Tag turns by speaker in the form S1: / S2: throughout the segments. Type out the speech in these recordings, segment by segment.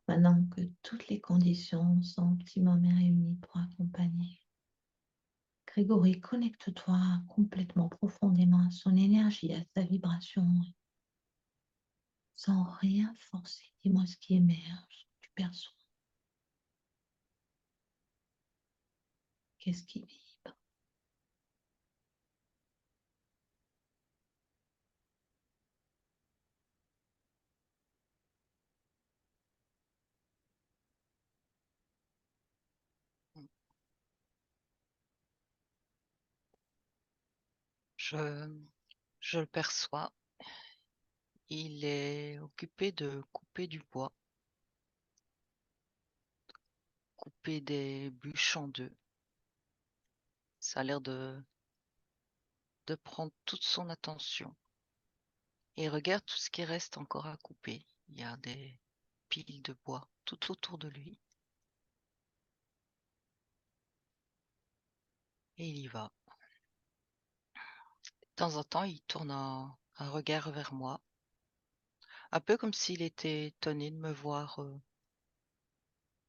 S1: Maintenant que toutes les conditions sont optimum réunies pour accompagner, Grégory, connecte-toi complètement, profondément à son énergie, à sa vibration, sans rien forcer. Dis-moi ce qui émerge, ce que tu perçois. Qu'est-ce qui vibre?
S2: Je, je le perçois. Il est occupé de couper du bois, couper des bûches en deux. Ça a l'air de prendre toute son attention. Et regarde tout ce qui reste encore à couper. Il y a des piles de bois tout autour de lui. Et il y va. De temps en temps, il tourne un regard vers moi, un peu comme s'il était étonné de me voir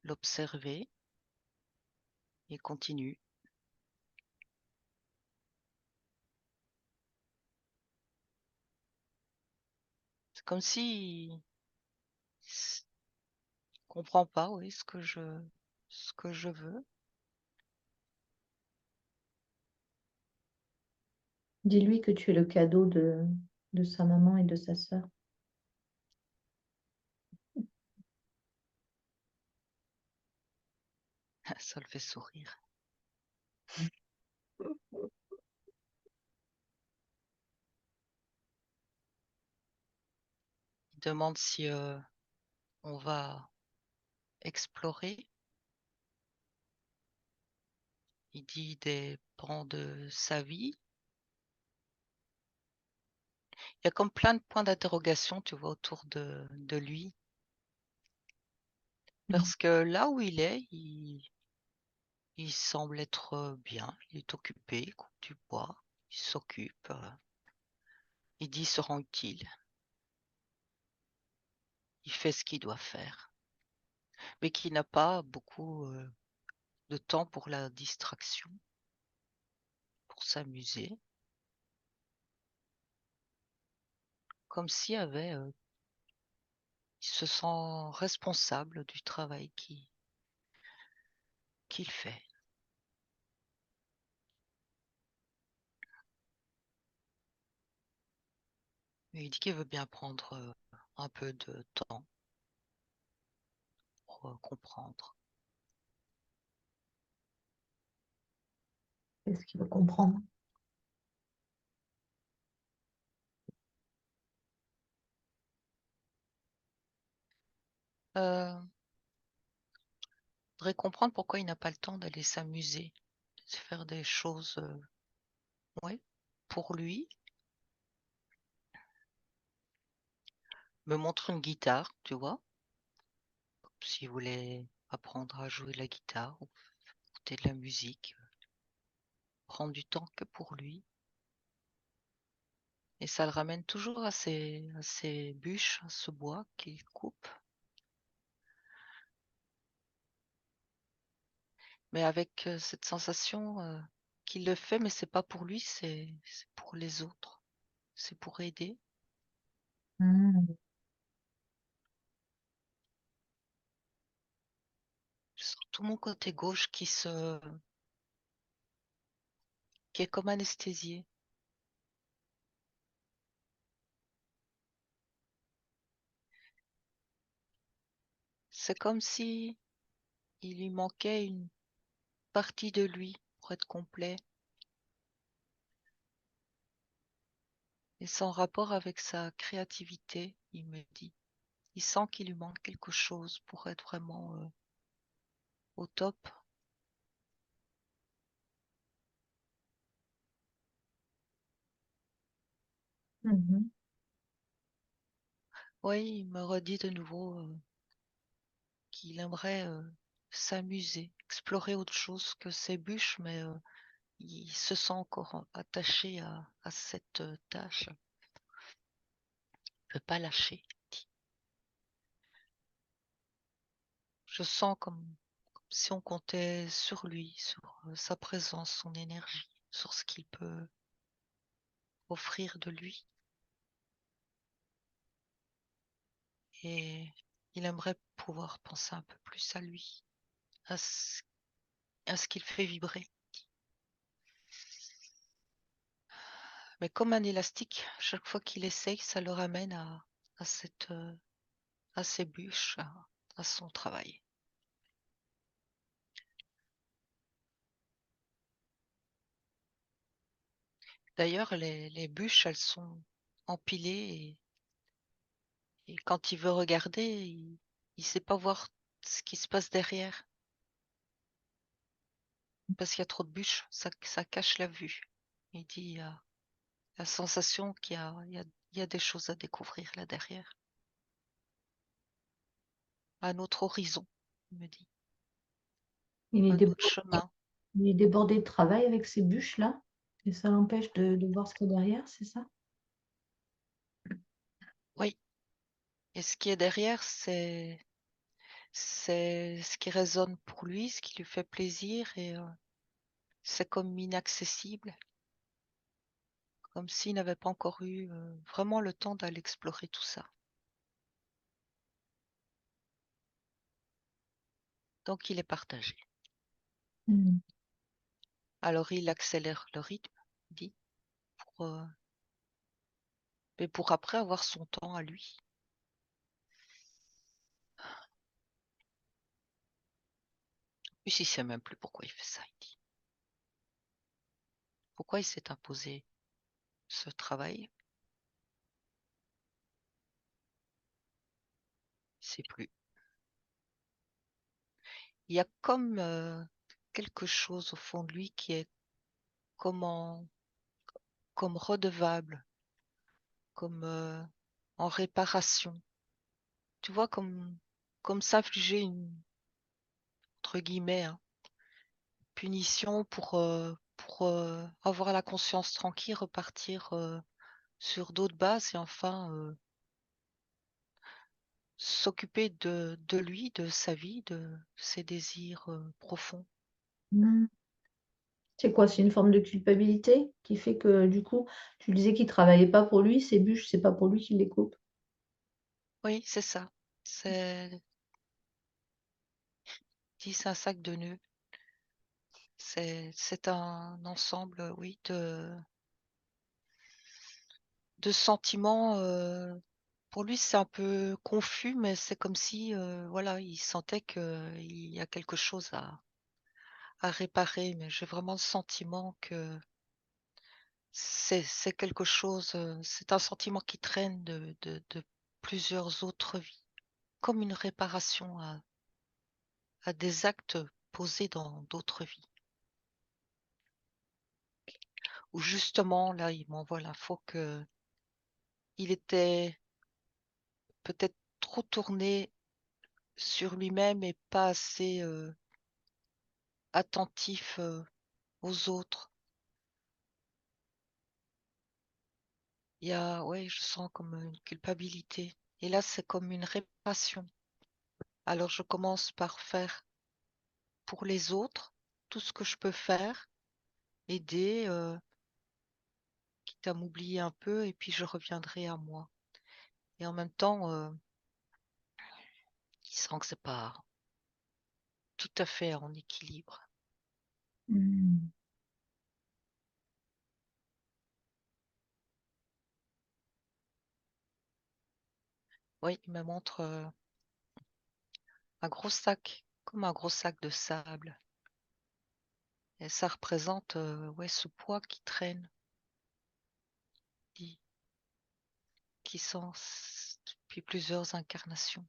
S2: l'observer, et continue. C'est comme s'il comprend pas, oui, ce que je veux.
S1: Dis-lui que tu es le cadeau de sa maman et de sa sœur.
S2: Ça le fait sourire. Il demande si on va explorer. Il dit des pans de sa vie. Il y a comme plein de points d'interrogation, tu vois, autour de lui. Parce que là où il est, il semble être bien. Il est occupé, il coupe du bois, il s'occupe. Il dit se rend utile. Il fait ce qu'il doit faire. Mais qu'il n'a pas beaucoup de temps pour la distraction, pour s'amuser. Comme s'il y avait, il se sent responsable du travail qu'il fait. Et il dit qu'il veut bien prendre un peu de temps pour comprendre.
S1: Qu'est-ce qu'il veut comprendre?
S2: Euh, voudrait comprendre pourquoi il n'a pas le temps d'aller s'amuser, de faire des choses, ouais, pour lui. Me montre une guitare, tu vois, s'il voulait apprendre à jouer de la guitare ou écouter de la musique, prendre du temps que pour lui. Et ça le ramène toujours à ces bûches, à ce bois qu'il coupe, mais avec cette sensation qu'il le fait, mais c'est pas pour lui, c'est pour les autres, c'est pour aider.
S1: Hmm.
S2: Je sens tout mon côté gauche qui est comme anesthésié. C'est comme si il lui manquait une partie de lui pour être complet. Et son rapport avec sa créativité, il me dit, il sent qu'il lui manque quelque chose pour être vraiment au top.
S1: Mhm.
S2: Oui, il me redit de nouveau qu'il aimerait s'amuser, explorer autre chose que ses bûches, mais il se sent encore attaché à cette tâche. Il ne peut pas lâcher. Je sens comme si on comptait sur lui, sur sa présence, son énergie, sur ce qu'il peut offrir de lui. Et il aimerait pouvoir penser un peu plus à lui, à ce, à ce qu'il fait vibrer. Mais comme un élastique, chaque fois qu'il essaye, ça le ramène à à ses bûches, à son travail. D'ailleurs, les bûches, elles sont empilées et quand il veut regarder, il sait pas voir ce qui se passe derrière parce qu'il y a trop de bûches, ça cache la vue. Il dit, il y a la sensation il y a des choses à découvrir là derrière, un autre horizon, il me dit,
S1: Il est
S2: un autre
S1: débordé,
S2: chemin.
S1: il est débordé de travail avec ces bûches-là et ça l'empêche de voir ce qu'il y a derrière, c'est ça?
S2: Oui, et ce qui est derrière, c'est ce qui résonne pour lui, ce qui lui fait plaisir et c'est comme inaccessible, comme s'il n'avait pas encore eu vraiment le temps d'aller explorer tout ça. Donc il est partagé.
S1: Mmh.
S2: Alors il accélère le rythme, il dit, mais pour après avoir son temps à lui. Lui, il sait même plus pourquoi il fait ça, il dit. Pourquoi il s'est imposé ce travail? Il sait plus. Il y a comme quelque chose au fond de lui qui est comme, comme redevable, comme en réparation. Tu vois, comme s'infliger une, entre guillemets, hein, punition pour avoir la conscience tranquille, repartir sur d'autres bases et enfin s'occuper de lui, de sa vie, de ses désirs profonds.
S1: Mmh. C'est quoi? C'est une forme de culpabilité qui fait que, du coup, tu disais qu'il travaillait pas pour lui, ces bûches, c'est pas pour lui qu'il les coupe?
S2: Oui, c'est ça. C'est dit, c'est un sac de nœuds. C'est un ensemble, oui, de sentiments. Pour lui, c'est un peu confus, mais c'est comme si, voilà, il sentait qu'il y a quelque chose à réparer. Mais j'ai vraiment le sentiment que c'est quelque chose, c'est un sentiment qui traîne de plusieurs autres vies, comme une réparation à des actes posés dans d'autres vies. Où justement, là, il m'envoie l'info que il était peut-être trop tourné sur lui-même et pas assez attentif aux autres. Il y a, ouais, je sens comme une culpabilité. Et là, c'est comme une réparation. Alors, je commence par faire pour les autres tout ce que je peux faire, aider, quitte à m'oublier un peu, et puis je reviendrai à moi. Et en même temps, il sent que c'est pas tout à fait en équilibre.
S1: Mmh.
S2: Oui, il me montre un gros sac, comme un gros sac de sable. Et ça représente ouais, ce poids qui traîne, qui, qui sent depuis plusieurs incarnations.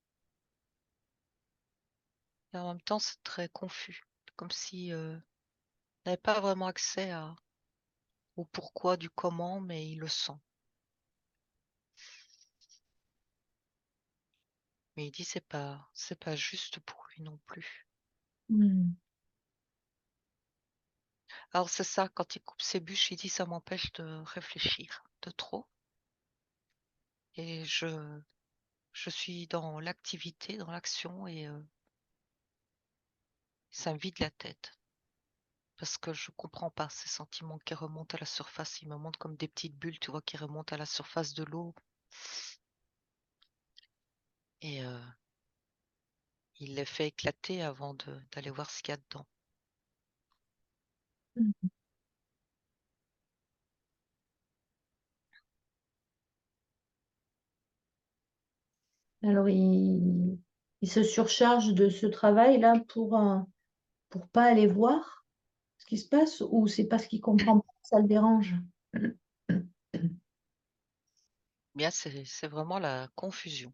S2: Et en même temps, c'est très confus, comme si on n'avait pas vraiment accès au pourquoi du comment, mais il le sent. Mais il dit c'est pas juste pour lui non plus.
S1: Mmh.
S2: Alors c'est ça, quand il coupe ses bûches, il dit ça m'empêche de réfléchir de trop. Et je suis dans l'activité, dans l'action, et Ça me vide la tête. Parce que je comprends pas ces sentiments qui remontent à la surface. Ils me montrent comme des petites bulles, tu vois, qui remontent à la surface de l'eau. Et il les fait éclater avant d'aller voir ce qu'il y a dedans.
S1: Mhm. Alors, il se surcharge de ce travail-là pour pas aller voir ce qui se passe ou c'est parce qu'il comprend pas que ça le dérange?
S2: Bien, c'est vraiment la confusion.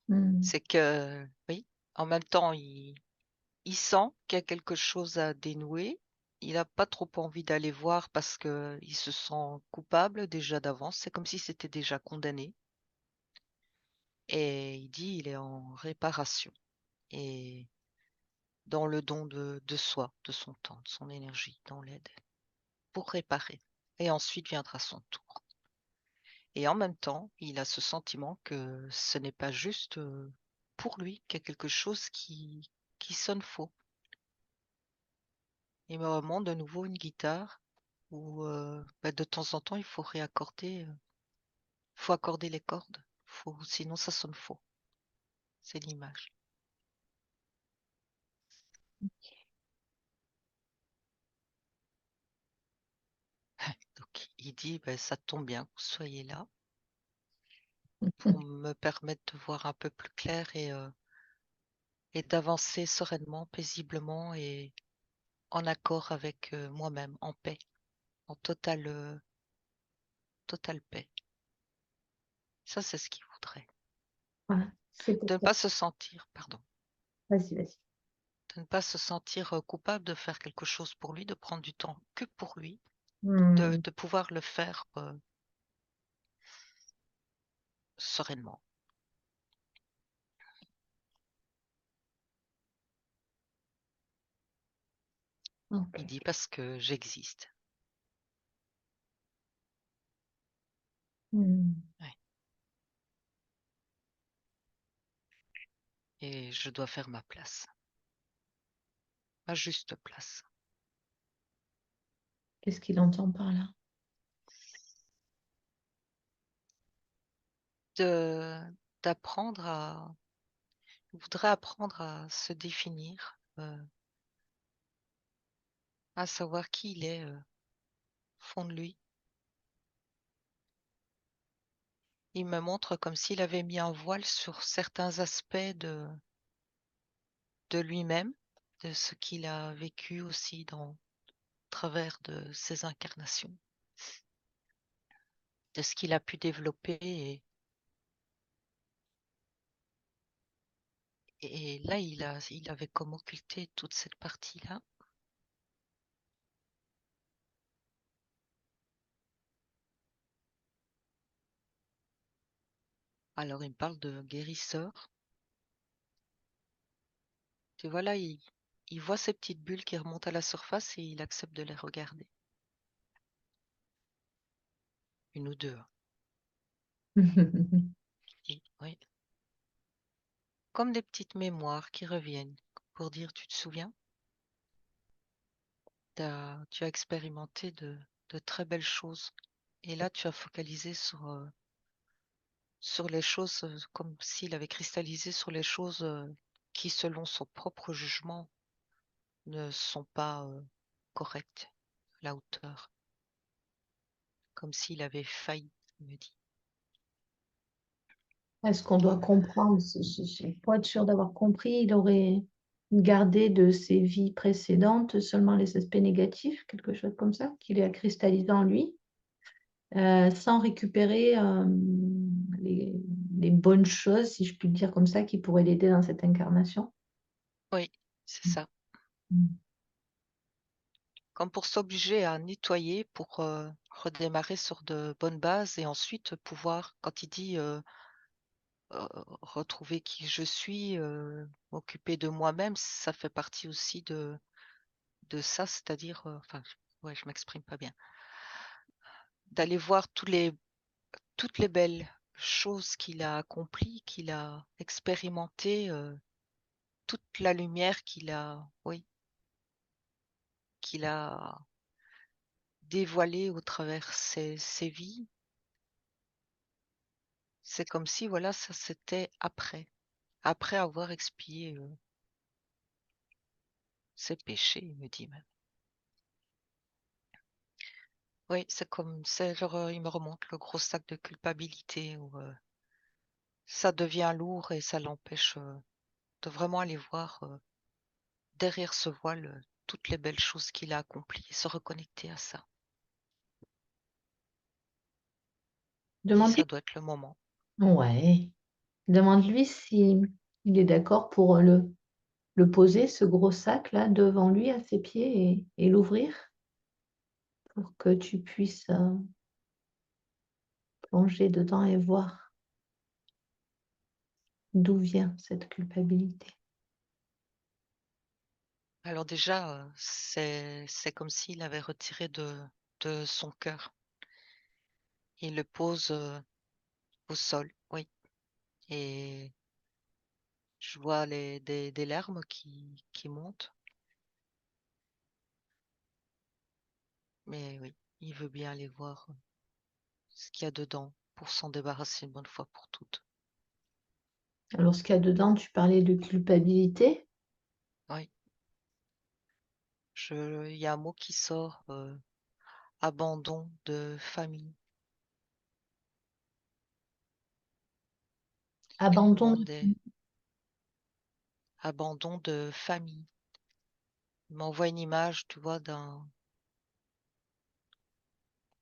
S1: Mmh.
S2: C'est que, oui, en même temps, il sent qu'il y a quelque chose à dénouer. Il n'a pas trop envie d'aller voir parce que il se sent coupable déjà d'avance. C'est comme si c'était déjà condamné. Et il dit il est en réparation et dans le don de soi, de son temps, de son énergie, dans l'aide, pour réparer. Et ensuite viendra son tour. Et en même temps, il a ce sentiment que ce n'est pas juste pour lui, qu'il y a quelque chose qui sonne faux. Il me remonte de nouveau une guitare où bah, de temps en temps, il faut faut accorder les cordes. Sinon, ça sonne faux. C'est l'image. Donc, il dit, bah, ça tombe bien que vous soyez là pour me permettre de voir un peu plus clair et d'avancer sereinement, paisiblement et en accord avec moi-même, en paix, en totale paix. Ça, c'est ce qu'il voudrait.
S1: Voilà, c'est pour
S2: De ne
S1: toi.
S2: pas se sentir, pardon,
S1: Vas-y, vas-y.
S2: de ne pas se sentir coupable de faire quelque chose pour lui, de prendre du temps que pour lui,
S1: Mmh.
S2: de pouvoir le faire sereinement. Il dit
S1: OK.
S2: parce que j'existe.
S1: Mmh.
S2: Ouais. Et je dois faire ma place, ma juste place.
S1: Qu'est-ce qu'il entend par là?
S2: De d'apprendre à il voudrait apprendre à se définir, à savoir qui il est au fond de lui. Il me montre comme s'il avait mis un voile sur certains aspects de lui-même, de ce qu'il a vécu aussi dans travers de ses incarnations, de ce qu'il a pu développer et là il avait comme occulté toute cette partie-là. Alors il me parle de guérisseur. Tu vois là, il voit ces petites bulles qui remontent à la surface et il accepte de les regarder. Une ou deux, hein. Oui. Comme des petites mémoires qui reviennent pour dire tu te souviens, tu as expérimenté de très belles choses. Et là, tu as focalisé sur les choses comme s'il avait cristallisé sur les choses qui, selon son propre jugement, ne sont pas correctes à la hauteur. Comme s'il avait failli, il me dit.
S1: Est-ce qu'on doit comprendre? Pour être sûr d'avoir compris, il aurait gardé de ses vies précédentes seulement les aspects négatifs, quelque chose comme ça, qu'il a cristallisé en lui, sans récupérer les, les bonnes choses, si je puis le dire comme ça, qui pourraient l'aider dans cette incarnation.
S2: Oui, c'est ça.
S1: Mm.
S2: Comme pour s'obliger à nettoyer pour redémarrer sur de bonnes bases et ensuite pouvoir, quand il dit retrouver qui je suis, m'occuper de moi-même, ça fait partie aussi de ça, c'est-à-dire, enfin, ouais, je m'exprime pas bien. D'aller voir toutes les belles choses qu'il a accomplies, qu'il a expérimentées, toute la lumière qu'il a, oui. qu'il a dévoilé au travers ses vies, c'est comme si, voilà, ça c'était après avoir expié ses péchés, il me dit même. Oui, il me remonte le gros sac de culpabilité où ça devient lourd et ça l'empêche de vraiment aller voir derrière ce voile toutes les belles choses qu'il a accomplies et se reconnecter à ça. Il dit, ça
S1: Demande-lui.
S2: doit être le moment.
S1: Ouais. Demande-lui si il est d'accord pour le poser, ce gros sac là, devant lui, à ses pieds et l'ouvrir pour que tu puisses plonger dedans et voir d'où vient cette culpabilité.
S2: Alors déjà, c'est comme s'il avait retiré de son cœur. Il le pose au sol, oui. Et je vois des larmes qui montent. Mais oui, il veut bien aller voir ce qu'il y a dedans pour s'en débarrasser une bonne fois pour toutes.
S1: Alors ce qu'il y a dedans, tu parlais de culpabilité.
S2: Oui, il y a un mot qui sort, abandon de famille. Il me
S1: Abandon.
S2: montre abandon de famille. Il m'envoie une image, tu vois,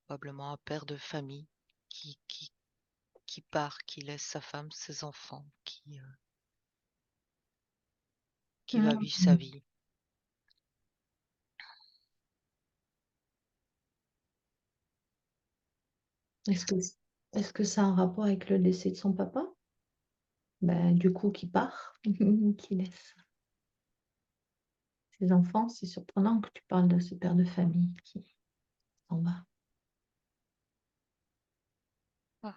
S2: probablement un père de famille qui, qui, qui part, qui laisse sa femme, ses enfants, qui va vivre sa
S1: Mmh.
S2: vie.
S1: Est-ce que est-ce que ça a un rapport avec le décès de son papa? Ben, du coup, qui part, qui laisse ses enfants. C'est surprenant que tu parles de ce père de famille qui s'en va.
S2: Ah,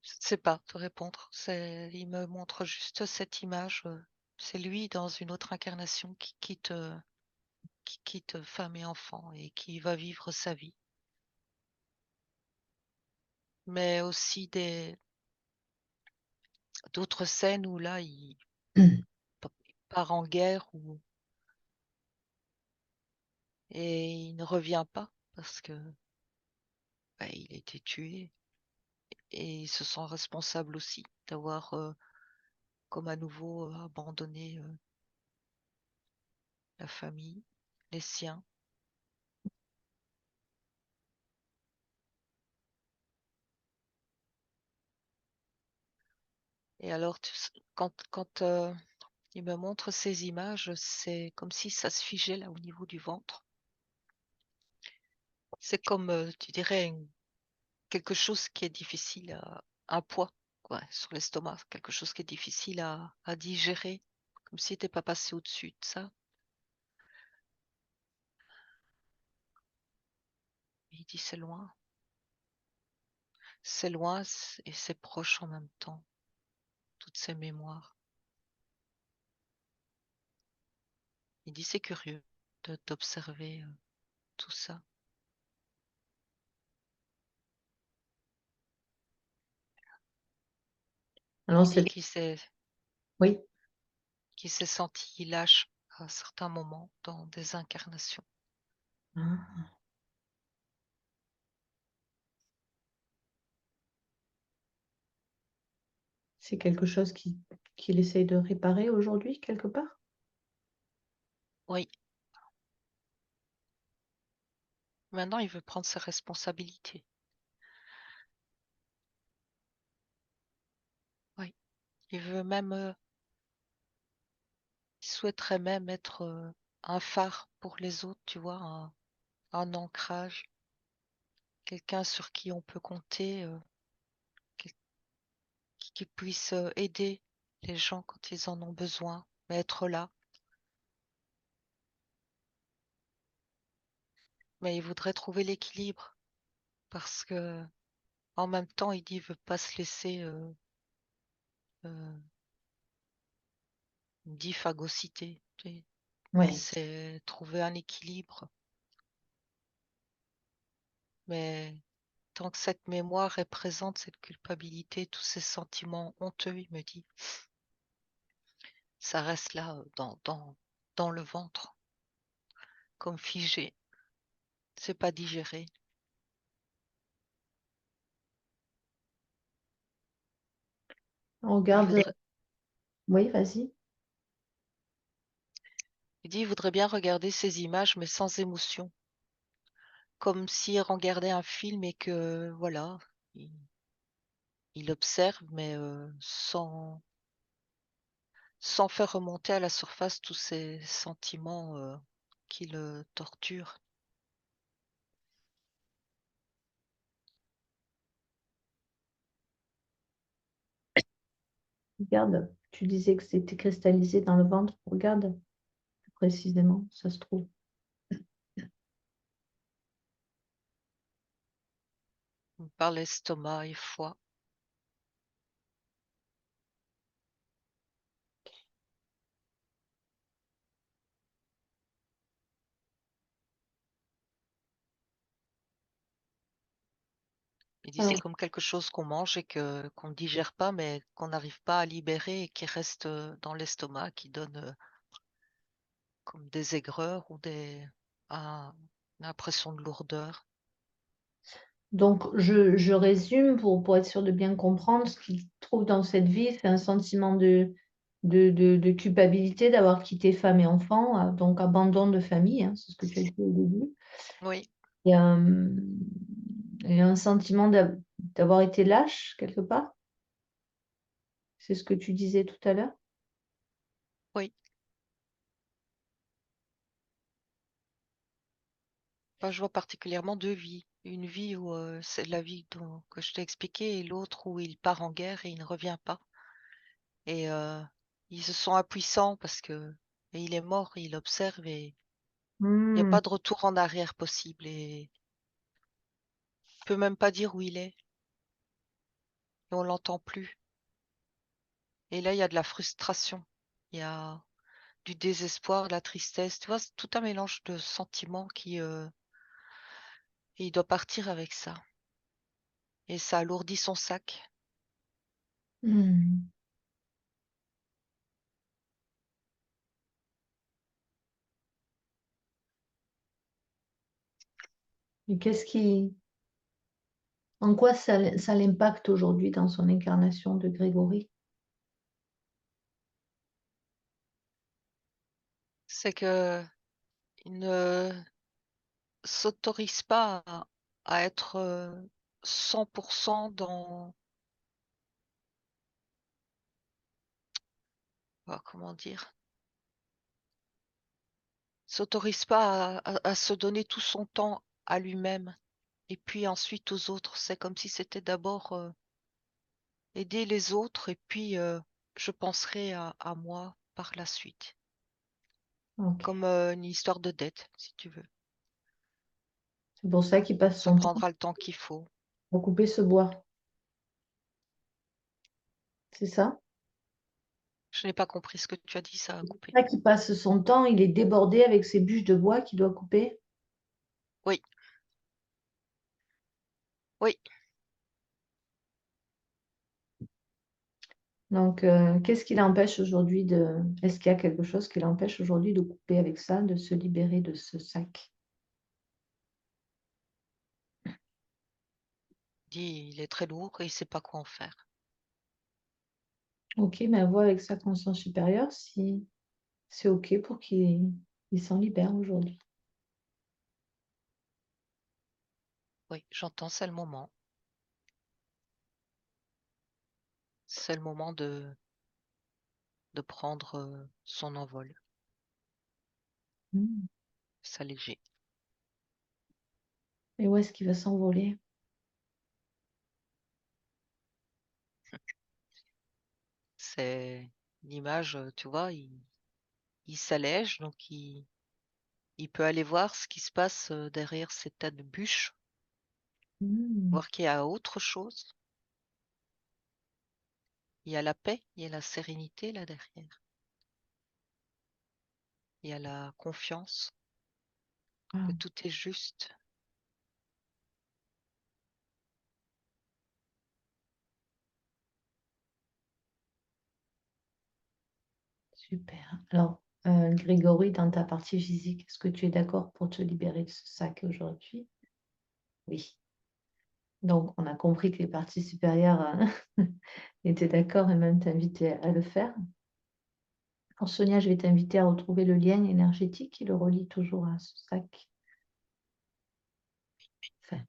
S2: je ne sais pas te répondre. Il me montre juste cette image. C'est lui dans une autre incarnation qui quitte femme et enfant et qui va vivre sa vie. Mais aussi d'autres scènes où là, il part en guerre et il ne revient pas parce que bah, il a été tué et il se sent responsable aussi d'avoir comme à nouveau abandonné la famille, les siens. Et alors, quand il me montre ces images, c'est comme si ça se figeait là au niveau du ventre. C'est comme, tu dirais, quelque chose qui est difficile un poids, quoi, sur l'estomac, quelque chose qui est difficile à digérer, comme si t'es pas passé au-dessus de ça. Il dit c'est loin et c'est proche en même temps, toutes ces mémoires. Il dit c'est curieux d'observer tout ça.
S1: Alors
S2: Il dit
S1: cette oui,
S2: qu'il s'est senti lâche à certains moments dans des incarnations.
S1: ah, c'est quelque chose qu'il essaye de réparer aujourd'hui quelque part?
S2: Oui, maintenant il veut prendre ses responsabilités. Oui, il veut même, il souhaiterait même être un phare pour les autres, tu vois, un ancrage, quelqu'un sur qui on peut compter, quel- qui puisse aider les gens quand ils en ont besoin, mais être là. Mais il voudrait trouver l'équilibre parce que en même temps, il dit, il veut pas se laisser Il me dit phagocité.
S1: Oui.
S2: C'est trouver un équilibre. Mais tant que cette mémoire est présente, cette culpabilité, tous ces sentiments honteux, il me dit, ça reste là dans le ventre, comme figé. C'est pas digéré.
S1: On
S2: Il
S1: regarde.
S2: voudrait,
S1: Oui, vas-y.
S2: il dit, il voudrait bien regarder ces images, mais sans émotion. Comme s'il regardait un film et que, voilà, il, il observe, mais sans faire remonter à la surface tous ces sentiments qui le torturent.
S1: Regarde. Tu disais que c'était cristallisé dans le ventre. Regarde plus précisément, ça se trouve.
S2: Par l'estomac et foie. Il dit c'est
S1: Alors,
S2: comme quelque chose qu'on mange et qu'on ne digère pas, mais qu'on n'arrive pas à libérer et qui reste dans l'estomac, qui donne comme des aigreurs ou une impression de lourdeur.
S1: donc, je résume pour être sûr de bien comprendre ce qu'il trouve dans cette vie. C'est un sentiment de culpabilité d'avoir quitté femme et enfant, donc abandon de famille, hein, c'est ce que tu as dit au début.
S2: Oui,
S1: Et, et un sentiment d'avoir été lâche quelque part. C'est ce que tu disais tout à l'heure.
S2: oui. Enfin, je vois particulièrement deux vies. Une vie où c'est la vie que je t'ai expliquée et l'autre où il part en guerre et il ne revient pas. Et ils se sont impuissants parce que et il est mort, il observe et il n'y a
S1: Hmm.
S2: pas de retour en arrière possible et il peut même pas dire où il est et on l'entend plus. Et là, il y a de la frustration, il y a du désespoir, de la tristesse, tu vois, c'est tout un mélange de sentiments et il doit partir avec ça. Et ça alourdit son sac.
S1: Hmm. Et en quoi ça l'impacte aujourd'hui dans son incarnation de Grégory?
S2: C'est que il ne s'autorise pas à être 100% dans, comment dire, s'autorise pas à se donner tout son temps à lui-même et puis ensuite aux autres. C'est comme si c'était d'abord aider les autres et puis je penserai à moi par la suite.
S1: Ok.
S2: Comme une histoire de dette, si tu veux.
S1: C'est pour ça qu'il passe
S2: Ça
S1: son temps
S2: prendra le temps qu'il faut.
S1: à couper ce bois. C'est ça?
S2: Je n'ai pas compris ce que tu as dit, ça a
S1: C'est
S2: coupé.
S1: pour ça qu'il passe son temps, il est débordé avec ses bûches de bois qu'il doit couper.
S2: Oui, oui.
S1: Donc, qu'est-ce qui l'empêche aujourd'hui de... Est-ce qu'il y a quelque chose qui l'empêche aujourd'hui de couper avec ça, de se libérer de ce sac?
S2: Dit, il est très lourd et il ne sait pas quoi en faire.
S1: Ok, mais voit avec sa conscience supérieure si c'est ok pour qu'il s'en libère aujourd'hui.
S2: Oui, j'entends, c'est le moment. C'est le moment de prendre son envol,
S1: Hmm.
S2: s'alléger.
S1: Et où est-ce qu'il va s'envoler?
S2: C'est l'image, tu vois, il s'allège, donc il peut aller voir ce qui se passe derrière ces tas de bûches,
S1: Hmm.
S2: voir qu'il y a autre chose. Il y a la paix, il y a la sérénité là derrière. et à la confiance
S1: Ah,
S2: que tout est juste.
S1: super. Alors, Grégory, dans ta partie physique, est-ce que tu es d'accord pour te libérer de ce sac aujourd'hui? Oui. Donc, on a compris que les parties supérieures étaient d'accord et même t'invitaient à le faire. Alors, Sonia, je vais t'inviter à retrouver le lien énergétique qui le relie toujours à ce sac. Enfin,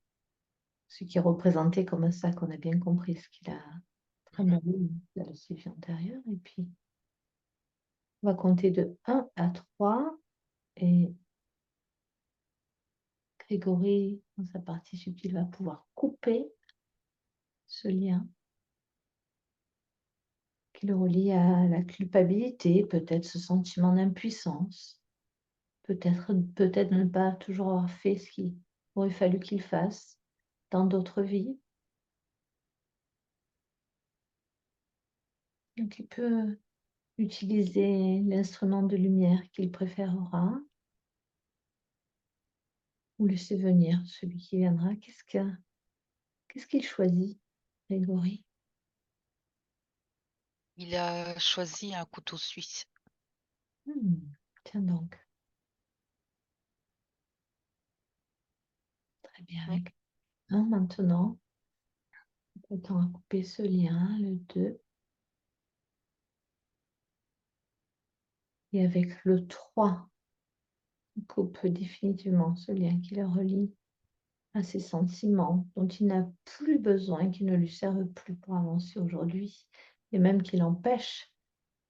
S1: ce qui est représenté comme un sac, on a bien compris ce qu'il a tremblé, il a le suivi antérieur. Et puis, on va compter de 1 à 3. Et Grégory, dans sa partie subtile, va pouvoir couper ce lien qui le relie à la culpabilité, peut-être ce sentiment d'impuissance, peut-être ne pas toujours avoir fait ce qu'il aurait fallu qu'il fasse dans d'autres vies. Donc, il peut utiliser l'instrument de lumière qu'il préférera ou laisser venir celui qui viendra. Qu'est-ce qu'il choisit, Grégory?
S2: Il a choisi un couteau suisse.
S1: Tiens donc, très bien.
S2: Mm.
S1: Avec un maintenant, on à couper ce lien, le 2. Et avec le 3, on coupe définitivement ce lien qui le relie à ses sentiments dont il n'a plus besoin, qui ne lui servent plus pour avancer aujourd'hui, et même qui l'empêche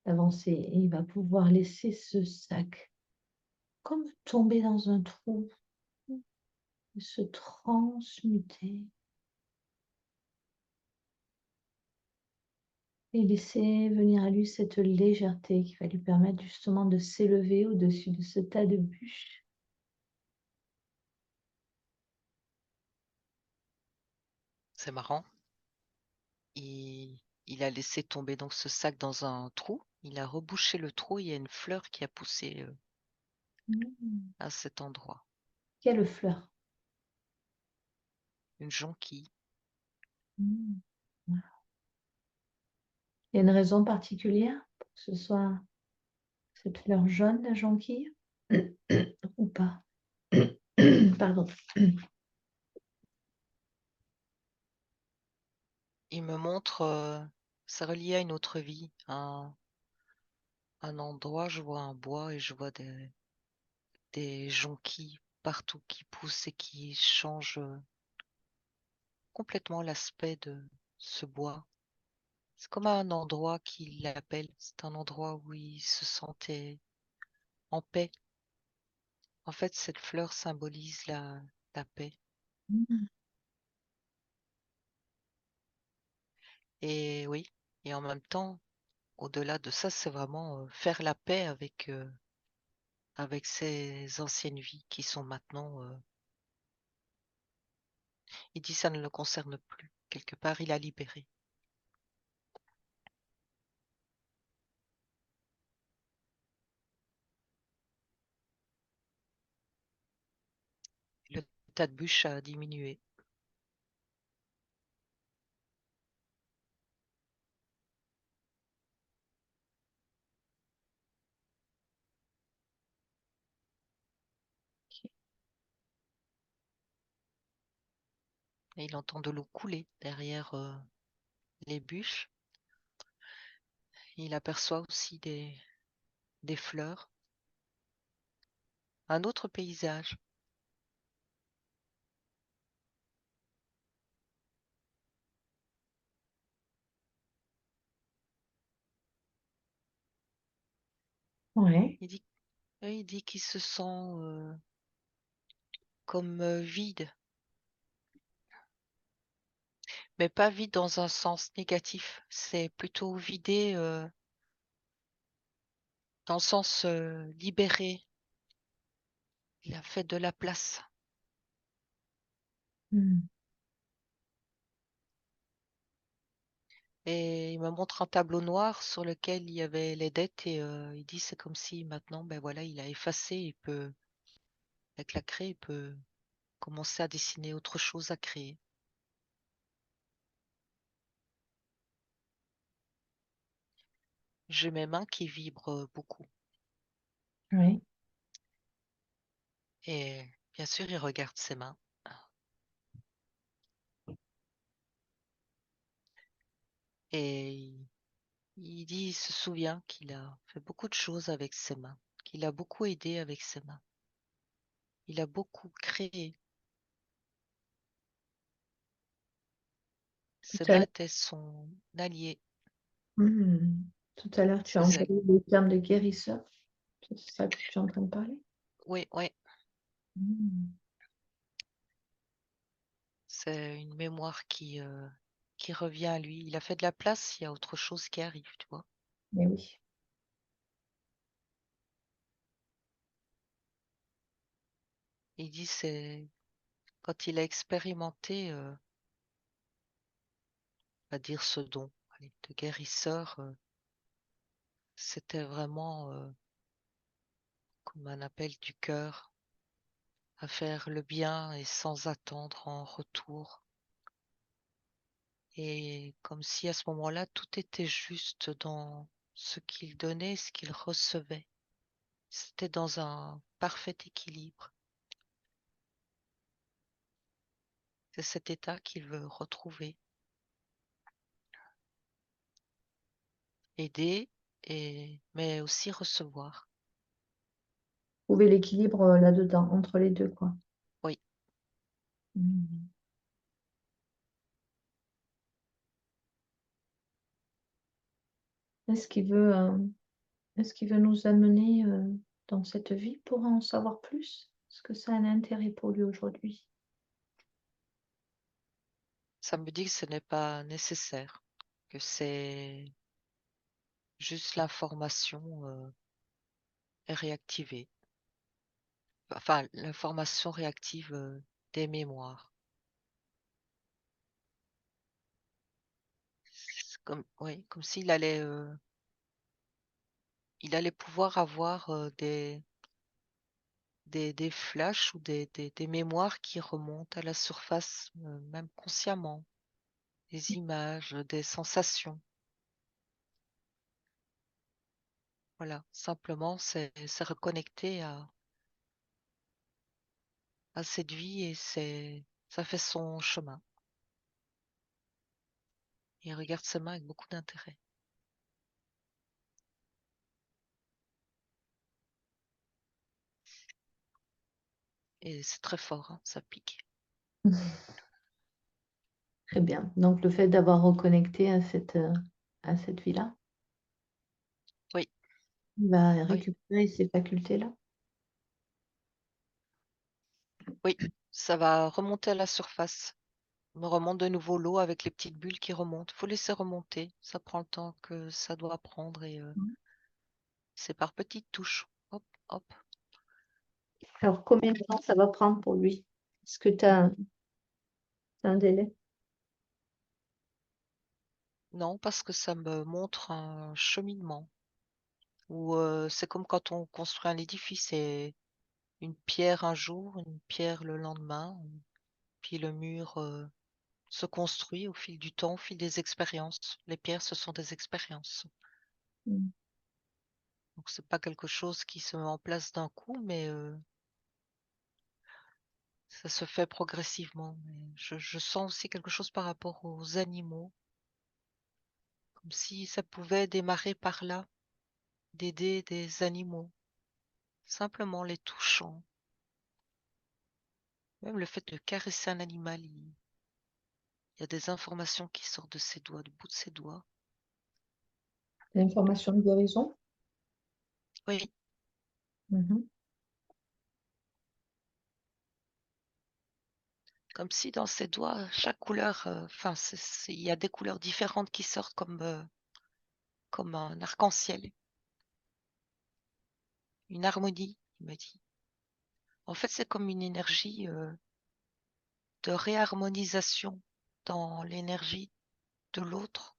S1: d'avancer. Et il va pouvoir laisser ce sac comme tomber dans un trou, et se transmuter. Et laisser venir à lui cette légèreté qui va lui permettre justement de s'élever au-dessus de ce tas de bûches.
S2: C'est marrant. Il a laissé tomber donc ce sac dans un trou. Il a rebouché le trou. Il y a une fleur qui a poussé
S1: Mmh.
S2: à cet endroit.
S1: Quelle fleur!
S2: Une jonquille.
S1: Mmh. Il y a une raison particulière pour que ce soit cette fleur jaune, la jonquille, ou pas? Pardon.
S2: Il me montre, c'est relié à une autre vie, un endroit, je vois un bois et je vois des jonquilles partout qui poussent et qui changent complètement l'aspect de ce bois. C'est comme un endroit qu'il l'appelle. C'est un endroit où il se sentait en paix. En fait, cette fleur symbolise la paix.
S1: Mmh.
S2: Et oui, et en même temps, au-delà de ça, c'est vraiment faire la paix avec ces anciennes vies qui sont maintenant. Il dit ça ne le concerne plus. Quelque part, il a libéré. Le tas de bûches a diminué. Et il entend de l'eau couler derrière les bûches. Il aperçoit aussi des fleurs, un autre paysage.
S1: Ouais.
S2: Il dit, oui, il dit qu'il se sent comme vide, mais pas vide dans un sens négatif. C'est plutôt vidé dans le sens libéré. Il a fait de la place.
S1: Mmh.
S2: Et il me montre un tableau noir sur lequel il y avait les dettes et il dit c'est comme si maintenant, ben voilà, il a effacé, il peut, avec la craie, il peut commencer à dessiner autre chose, à créer. J'ai mes mains qui vibrent beaucoup.
S1: Oui.
S2: Et bien sûr, il regarde ses mains. Et il dit, il se souvient qu'il a fait beaucoup de choses avec ses mains, qu'il a beaucoup aidé avec ses mains. Il a beaucoup créé.
S1: Tout
S2: Ses
S1: à
S2: mains
S1: l'heure,
S2: étaient son allié,
S1: hmm, tout à l'heure, tu as
S2: ses
S1: employé
S2: amis.
S1: le terme de guérisseur. C'est ça que tu es en train de parler?
S2: Oui, oui,
S1: Hmm.
S2: c'est une mémoire qui revient à lui. Il a fait de la place, il y a autre chose qui arrive, tu vois.
S1: Mais oui.
S2: Il dit, c'est quand il a expérimenté, à dire ce don, allez, de guérisseur, c'était vraiment comme un appel du cœur à faire le bien et sans attendre en retour. Et comme si à ce moment-là, tout était juste dans ce qu'il donnait, ce qu'il recevait. C'était dans un parfait équilibre. C'est cet état qu'il veut retrouver, aider, mais aussi recevoir.
S1: Trouver l'équilibre là-dedans, entre les deux, quoi.
S2: Oui,
S1: Hmm. Est-ce qu'il veut, est-ce qu'il veut nous amener dans cette vie pour en savoir plus? Est-ce que ça a un intérêt pour lui aujourd'hui?
S2: ça me dit que ce n'est pas nécessaire, que c'est juste l'information est réactivée. Enfin, l'information réactive des mémoires. C'est comme, oui, comme s'il allait, il allait pouvoir avoir des flashs ou des mémoires qui remontent à la surface, même consciemment, des images, des sensations. Voilà, simplement, c'est reconnecter à cette vie et ça fait son chemin. Il regarde ses mains avec beaucoup d'intérêt. Et c'est très fort, hein, ça pique.
S1: Très bien. Donc le fait d'avoir reconnecté à cette vie-là,
S2: Oui,
S1: il va
S2: oui,
S1: récupérer ces facultés-là.
S2: oui, ça va remonter à la surface. Me remonte de nouveau l'eau avec les petites bulles qui remontent. Faut laisser remonter. Ça prend le temps que ça doit prendre et
S1: Mmh.
S2: c'est par petites touches. Hop, hop.
S1: Alors combien de temps ça va prendre pour lui? Est-ce que tu as un délai?
S2: Non, parce que ça me montre un cheminement où c'est comme quand on construit un édifice, c'est une pierre un jour, une pierre le lendemain, puis le mur se construit au fil du temps, au fil des expériences. Les pierres, ce sont des expériences.
S1: Mmh.
S2: Donc c'est pas quelque chose qui se met en place d'un coup, mais ça se fait progressivement. Mais je sens aussi quelque chose par rapport aux animaux, comme si ça pouvait démarrer par là, d'aider des animaux, simplement les touchant. Même le fait de caresser un animal, il y a des informations qui sortent de ses doigts, du bout de ses doigts.
S1: L'information de guérison?
S2: Oui,
S1: Mmh.
S2: comme si dans ses doigts, chaque couleur, enfin, il y a des couleurs différentes qui sortent comme un arc-en-ciel, une harmonie, il m'a dit. En fait, c'est comme une énergie de réharmonisation dans l'énergie de l'autre.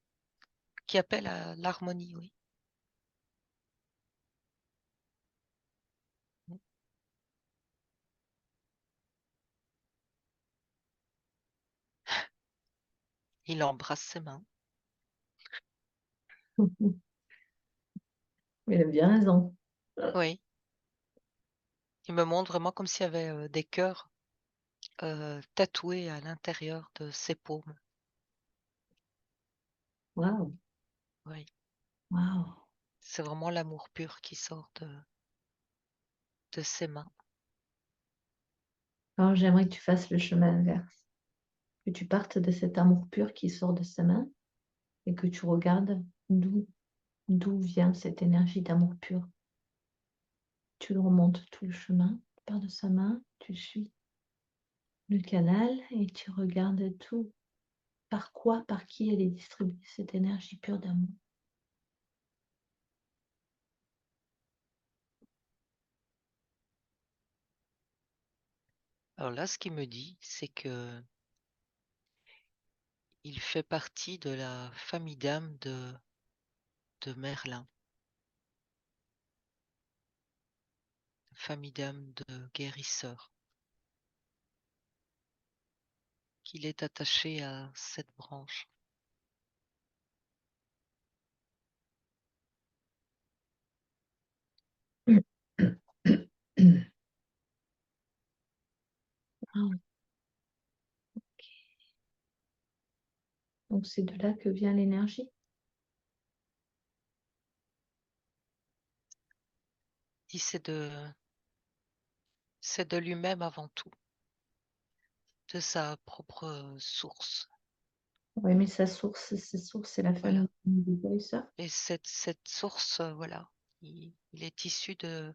S2: qui appelle à l'harmonie, oui. Il embrasse ses mains.
S1: Il a bien raison.
S2: Oui. Il me montre vraiment comme s'il y avait des cœurs tatoués à l'intérieur de ses paumes.
S1: Waouh,
S2: Oui.
S1: waouh.
S2: C'est vraiment l'amour pur qui sort de ses mains.
S1: Alors, j'aimerais que tu fasses le chemin inverse, que tu partes de cet amour pur qui sort de sa main et que tu regardes d'où vient cette énergie d'amour pur. Tu le remontes tout le chemin, tu pars de sa main, tu suis le canal et tu regardes tout. Par quoi, par qui elle est distribuée, cette énergie pure d'amour.
S2: Alors là, ce qu'il me dit, c'est que il fait partie de la famille d'âme de Merlin, famille d'âme de guérisseur, qu'il est attaché à cette branche.
S1: Ah, donc c'est de là que vient l'énergie.
S2: Il dit c'est de lui-même avant tout, de sa propre source.
S1: Oui, mais sa source, c'est la
S2: Voilà.
S1: famille des guérisseurs.
S2: Et cette source, voilà, il est issu de.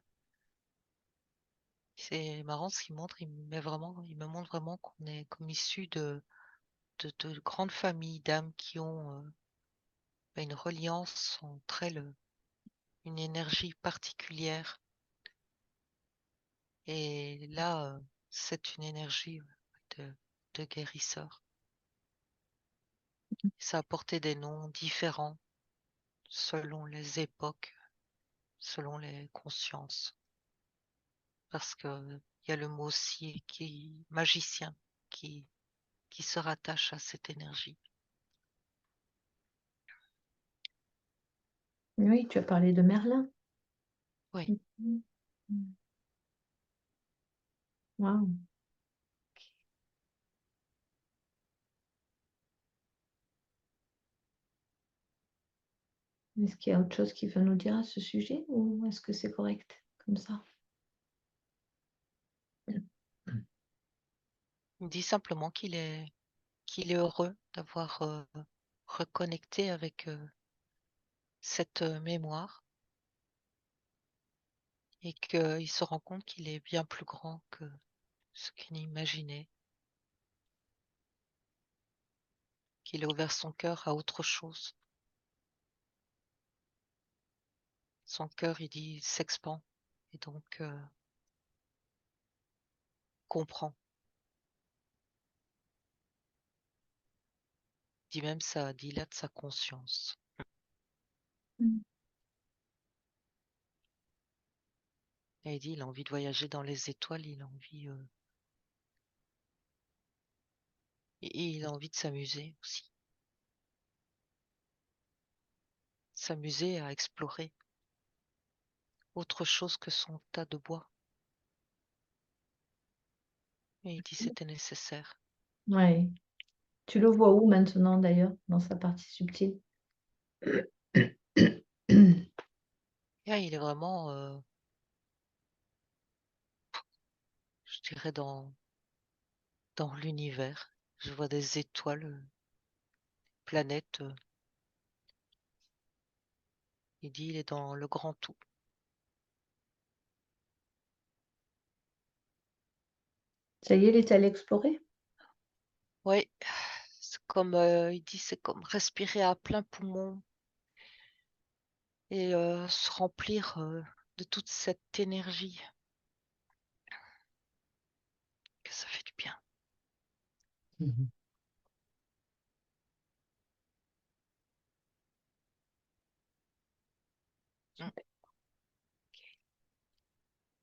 S2: C'est marrant ce qu'il montre, il me montre vraiment qu'on est comme issu de grandes familles d'âmes qui ont une reliance entre elles, une énergie particulière. Et là, c'est une énergie de guérisseur. Ça a porté des noms différents selon les époques, selon les consciences. Parce que il y a le mot aussi qui magicien qui se rattache à cette énergie.
S1: Oui, tu as parlé de Merlin.
S2: Oui,
S1: Waouh. Est-ce qu'il y a autre chose qu'il veut nous dire à ce sujet ou est-ce que c'est correct comme ça?
S2: il dit simplement qu'il est heureux d'avoir reconnecté avec cette mémoire et qu'il se rend compte qu'il est bien plus grand que ce qu'il imaginait, qu'il a ouvert son cœur à autre chose. Son cœur, il dit, s'expand et donc comprend. Il dit même ça dilate sa conscience.
S1: Mm.
S2: Et il dit, il a envie de voyager dans les étoiles, il a envie, et il a envie de s'amuser aussi. S'amuser à explorer autre chose que son tas de bois. Et il dit c'était nécessaire.
S1: Ouais. Tu le vois où maintenant d'ailleurs, dans sa partie subtile?
S2: Et là, il est vraiment, je dirais, dans l'univers. Je vois des étoiles, planètes. Il dit il est dans le grand tout.
S1: Ça y est, il est allé explorer?
S2: Oui, c'est comme, il dit, c'est comme respirer à plein poumon et se remplir de toute cette énergie, que ça fait du bien.
S1: Mhm.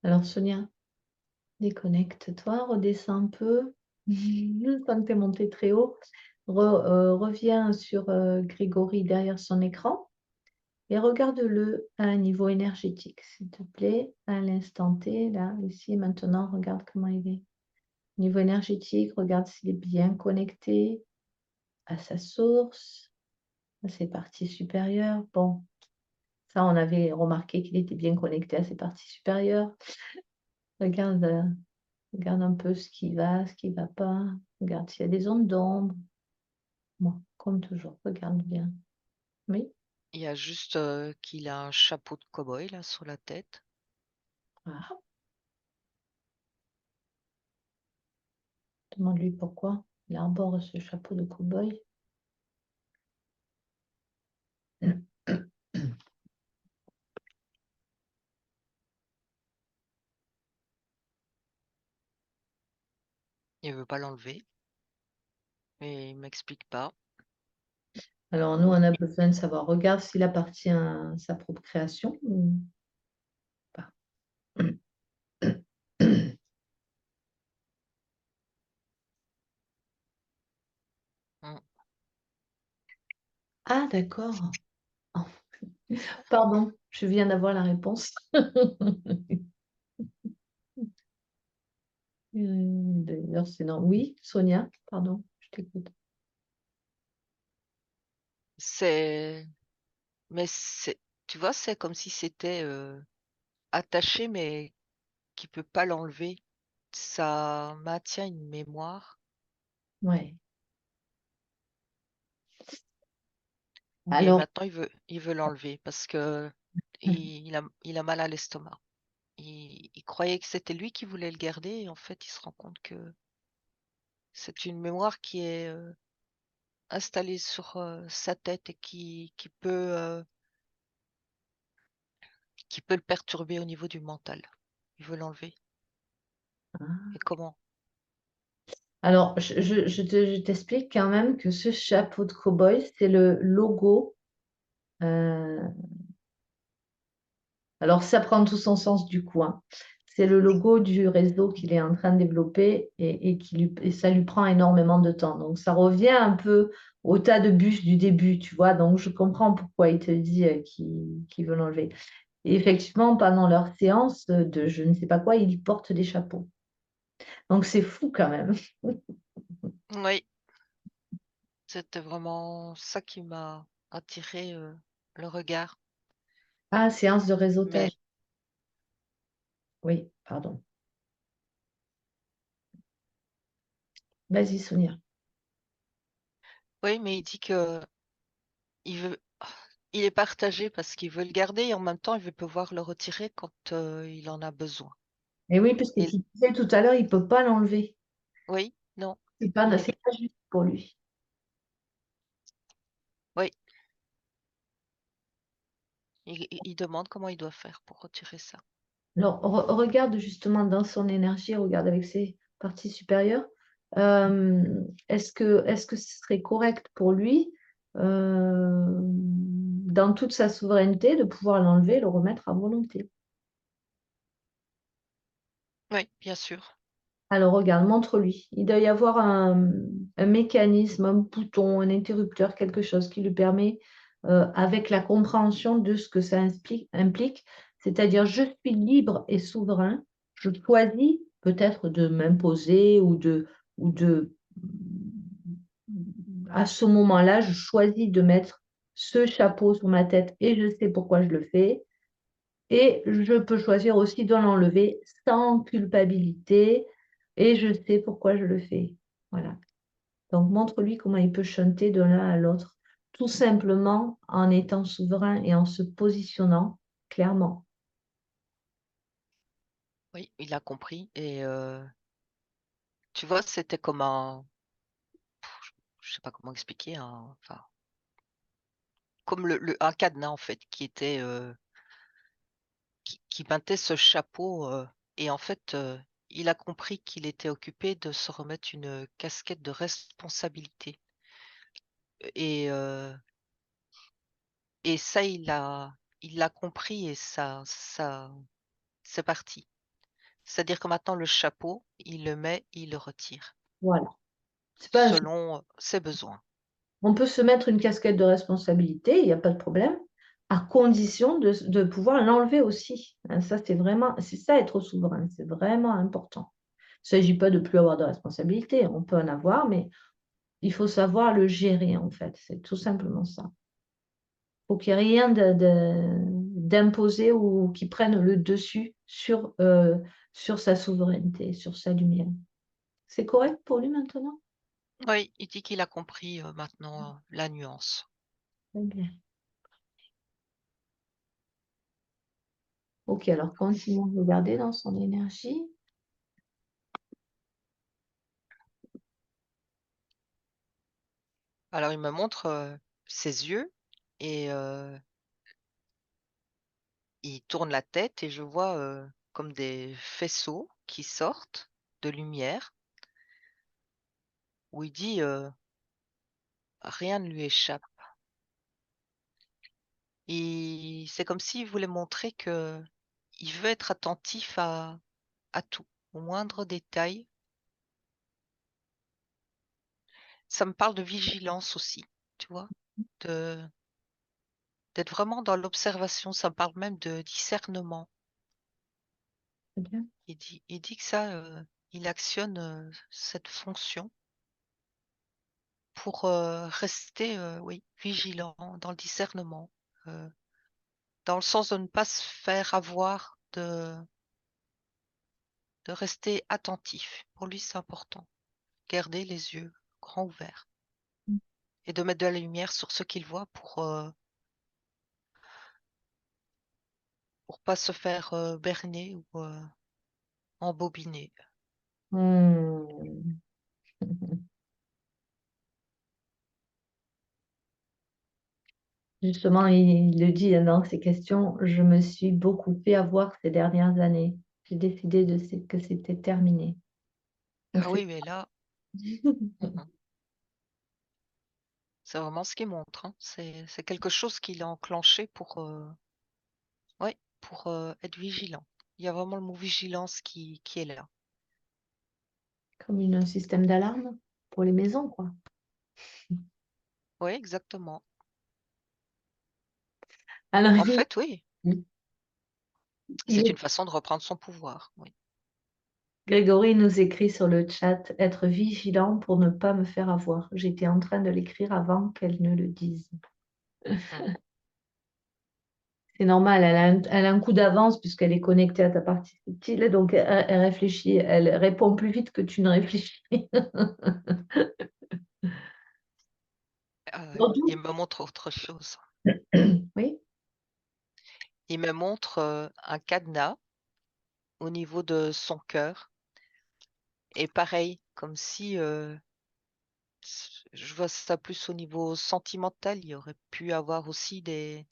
S1: Alors, Sonia, déconnecte-toi, redescends un peu. Tant que t'es monté très haut. Reviens sur Grégory derrière son écran et regarde-le à un niveau énergétique, s'il te plaît, à l'instant T, là, ici, maintenant, regarde comment il est. Niveau énergétique, regarde s'il est bien connecté à sa source, à ses parties supérieures. Bon, ça, on avait remarqué qu'il était bien connecté à ses parties supérieures. Regarde, regarde un peu ce qui va, ce qui ne va pas. Regarde s'il y a des ondes d'ombre. Bon, comme toujours, regarde bien. Oui.
S2: Il y a juste qu'il a un chapeau de cow-boy là sur la tête.
S1: Ah, demande-lui pourquoi il arbore ce chapeau de cow-boy.
S2: Il veut pas l'enlever, mais il m'explique pas.
S1: Alors, nous, on a besoin de savoir. Regarde s'il appartient à sa propre création ou pas.
S2: Mm.
S1: Ah, d'accord. Oh, pardon, je viens d'avoir la réponse. D'ailleurs, c'est non. Oui, Sonia, pardon, je t'écoute.
S2: Mais tu vois, c'est comme si c'était attaché, mais qui peut pas l'enlever. Ça maintient une mémoire.
S1: Ouais.
S2: Et
S1: Alors,
S2: maintenant, il veut l'enlever parce que il a mal à l'estomac. Il croyait que c'était lui qui voulait le garder et en fait, il se rend compte que c'est une mémoire qui est installée sur sa tête et qui peut le perturber au niveau du mental. Il veut l'enlever. Et comment?
S1: alors, je t'explique quand même que ce chapeau de cow-boy, c'est le logo. euh, alors, ça prend tout son sens du coup, hein. C'est le logo du réseau qu'il est en train de développer et ça lui prend énormément de temps. Donc, ça revient un peu au tas de bûches du début, tu vois. Donc, je comprends pourquoi il te dit qu'il veut l'enlever. Et effectivement, pendant leur séance de je ne sais pas quoi, ils portent des chapeaux. Donc, c'est fou quand même.
S2: Oui, c'était vraiment ça qui m'a attiré le regard.
S1: Ah, séance de réseautage.
S2: Mais
S1: Oui, pardon. Vas-y, Sonia.
S2: oui, mais il dit que il veut, il est partagé parce qu'il veut le garder et en même temps il veut pouvoir le retirer quand il en a besoin.
S1: Et oui, parce que
S2: Et
S1: tu disais tout à l'heure, il ne peut pas l'enlever.
S2: oui, non,
S1: C'est
S2: il,
S1: pas juste pour lui.
S2: oui, il demande comment il doit faire pour retirer ça.
S1: Alors, regarde justement dans son énergie, regarde avec ses parties supérieures. Est-ce que ce serait correct pour lui, dans toute sa souveraineté, de pouvoir l'enlever et le remettre à volonté?
S2: Oui, bien sûr.
S1: Alors, regarde, montre-lui. Il doit y avoir un mécanisme, un bouton, un interrupteur, quelque chose qui lui permet, avec la compréhension de ce que ça implique, c'est-à-dire je suis libre et souverain, je choisis peut-être de m'imposer ou de, à ce moment-là, je choisis de mettre ce chapeau sur ma tête et je sais pourquoi je le fais. Et je peux choisir aussi de l'enlever sans culpabilité et je sais pourquoi je le fais. Voilà. Donc montre-lui comment il peut chanter de l'un à l'autre, tout simplement en étant souverain et en se positionnant clairement.
S2: Oui, il a compris. Et tu vois, c'était comme je sais pas comment expliquer, enfin, comme un cadenas en fait, qui peintait ce chapeau. Et en fait, il a compris qu'il était occupé de se remettre une casquette de responsabilité. Et, euh, et ça, il l'a compris et c'est parti. C'est-à-dire que maintenant le chapeau, il le met, il le retire,
S1: Voilà. C'est pas un souci.
S2: selon ses besoins.
S1: On peut se mettre une casquette de responsabilité, il n'y a pas de problème, à condition de pouvoir l'enlever aussi. Hein, ça, c'est ça être souverain, c'est vraiment important. Il ne s'agit pas de plus avoir de responsabilité, on peut en avoir, mais il faut savoir le gérer, en fait. C'est tout simplement ça. Il faut qu'il n'y ait rien d'imposé ou qui prenne le dessus sur sa souveraineté, sur sa lumière. C'est correct pour lui maintenant?
S2: Oui, il dit qu'il a compris maintenant la nuance.
S1: Très bien. Ok, alors continuons de regarder dans son énergie.
S2: Alors il me montre ses yeux et il tourne la tête et je vois comme des faisceaux qui sortent de lumière où il dit rien ne lui échappe. Et c'est comme s'il voulait montrer que il veut être attentif à tout, au moindre détail. Ça me parle de vigilance aussi, tu vois? De D'être vraiment dans l'observation, ça me parle même de discernement.
S1: Très bien.
S2: Il dit que ça, il actionne, cette fonction pour, rester, oui, vigilant dans le discernement, heu, dans le sens de ne pas se faire avoir, de rester attentif. Pour lui, c'est important. Garder les yeux grands ouverts et de mettre de la lumière sur ce qu'il voit pour pas se faire, berner ou, embobiner.
S1: Hmm. Justement, il le dit dans ses questions, je me suis beaucoup fait avoir ces dernières années. J'ai décidé que c'était terminé. Donc,
S2: Ah oui, mais là, mmh mh, c'est vraiment ce qu'il montre, hein. C'est quelque chose qu'il a enclenché pour, ouais, pour, être vigilant. Il y a vraiment le mot vigilance qui est là.
S1: comme un système d'alarme pour les maisons, quoi.
S2: Oui, exactement.
S1: Alors,
S2: En fait, oui,
S1: il
S2: c'est
S1: est-
S2: une façon de reprendre son pouvoir, oui.
S1: Grégory nous écrit sur le chat, être vigilant pour ne pas me faire avoir. J'étais en train de l'écrire avant qu'elle ne le dise.
S2: Mmh.
S1: C'est normal, elle a un coup d'avance puisqu'elle est connectée à ta partie subtile, donc elle réfléchit, elle répond plus vite que tu ne réfléchis.
S2: Il me montre autre chose.
S1: Oui,
S2: Il me montre, un cadenas au niveau de son cœur et pareil, comme si, je vois ça plus au niveau sentimental, il y aurait pu avoir aussi des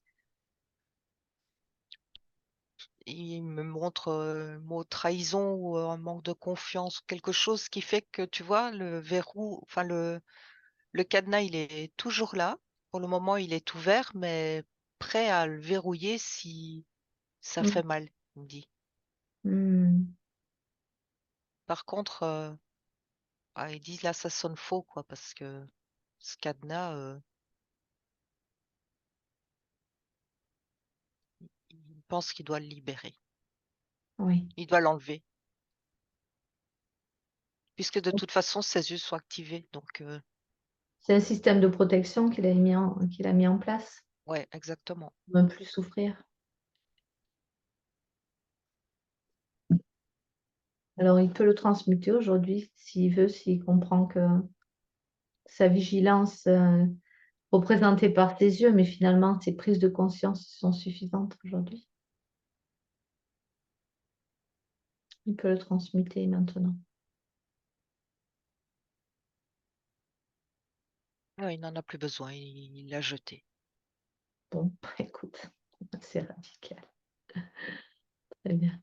S2: il me montre, le mot trahison ou, un manque de confiance, quelque chose qui fait que, tu vois, le verrou enfin le cadenas, il est toujours là. Pour le moment, il est ouvert, mais prêt à le verrouiller si ça
S1: mm,
S2: fait mal, il me dit.
S1: mm,
S2: Par contre, ils disent là, ça sonne faux, quoi, parce que ce cadenas, il pense qu'il doit le libérer.
S1: oui.
S2: Il doit l'enlever, puisque de toute façon, ses yeux sont activés, donc
S1: C'est un système de protection qu'il a mis en place
S2: ouais, exactement.
S1: pour ne plus souffrir. Alors, il peut le transmuter aujourd'hui s'il veut, s'il comprend que sa vigilance représentée par ses yeux, mais finalement, ses prises de conscience sont suffisantes aujourd'hui. Il peut le transmuter maintenant.
S2: Ouais, il n'en a plus besoin, il l'a jeté.
S1: Bon, écoute, c'est radical. Très bien.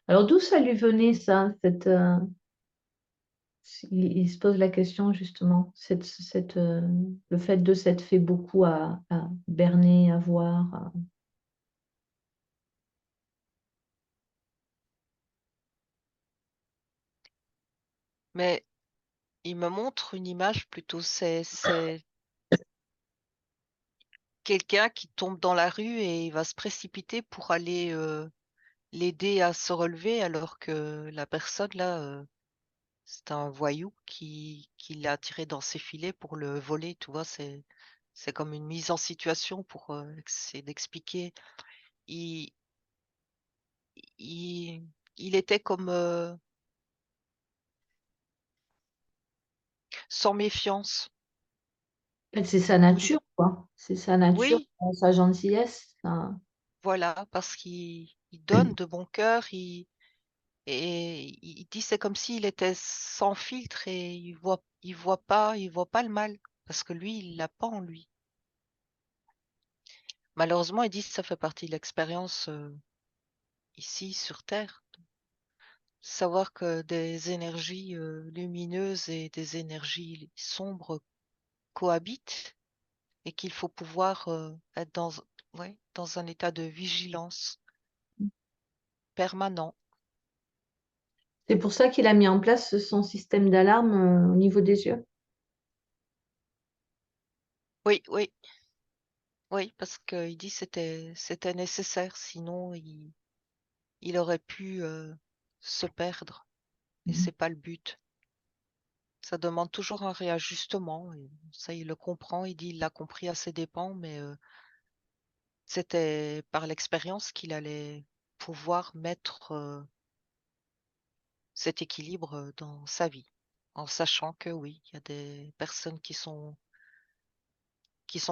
S1: Alors, d'où ça lui venait, ça, il se pose la question, justement, le fait de s'être fait beaucoup à berner, à voir.
S2: Mais il me montre une image plutôt, c'est quelqu'un qui tombe dans la rue et il va se précipiter pour aller l'aider à se relever alors que la personne là, c'est un voyou qui l'a tiré dans ses filets pour le voler, tu vois? C'est comme une mise en situation pour, essayer d'expliquer. Il il il était comme, sans méfiance.
S1: C'est sa
S2: Il
S1: nature, quoi. C'est sa nature,
S2: Oui,
S1: sa gentillesse,
S2: voilà, parce qu'il donne de bon cœur, il dit: «C'est comme s'il était sans filtre et il voit pas le mal», parce que lui, il l'a pas en lui. Malheureusement, il dit: «Ça fait partie de l'expérience, ici sur terre». Savoir que des énergies, lumineuses et des énergies sombres cohabitent et qu'il faut pouvoir, être ouais, dans un état de vigilance permanent.
S1: c'est pour ça qu'il a mis en place son système d'alarme, au niveau des yeux.
S2: Oui, oui, oui, parce qu'il dit c'était nécessaire, sinon il aurait pu, se perdre et
S1: Mmh.
S2: c'est pas le but. Ça demande toujours un réajustement et ça, il le comprend. Il dit il l'a compris à ses dépens, mais c'était par l'expérience qu'il allait pouvoir mettre, cet équilibre, dans sa vie, en sachant que oui, il y a des personnes qui sont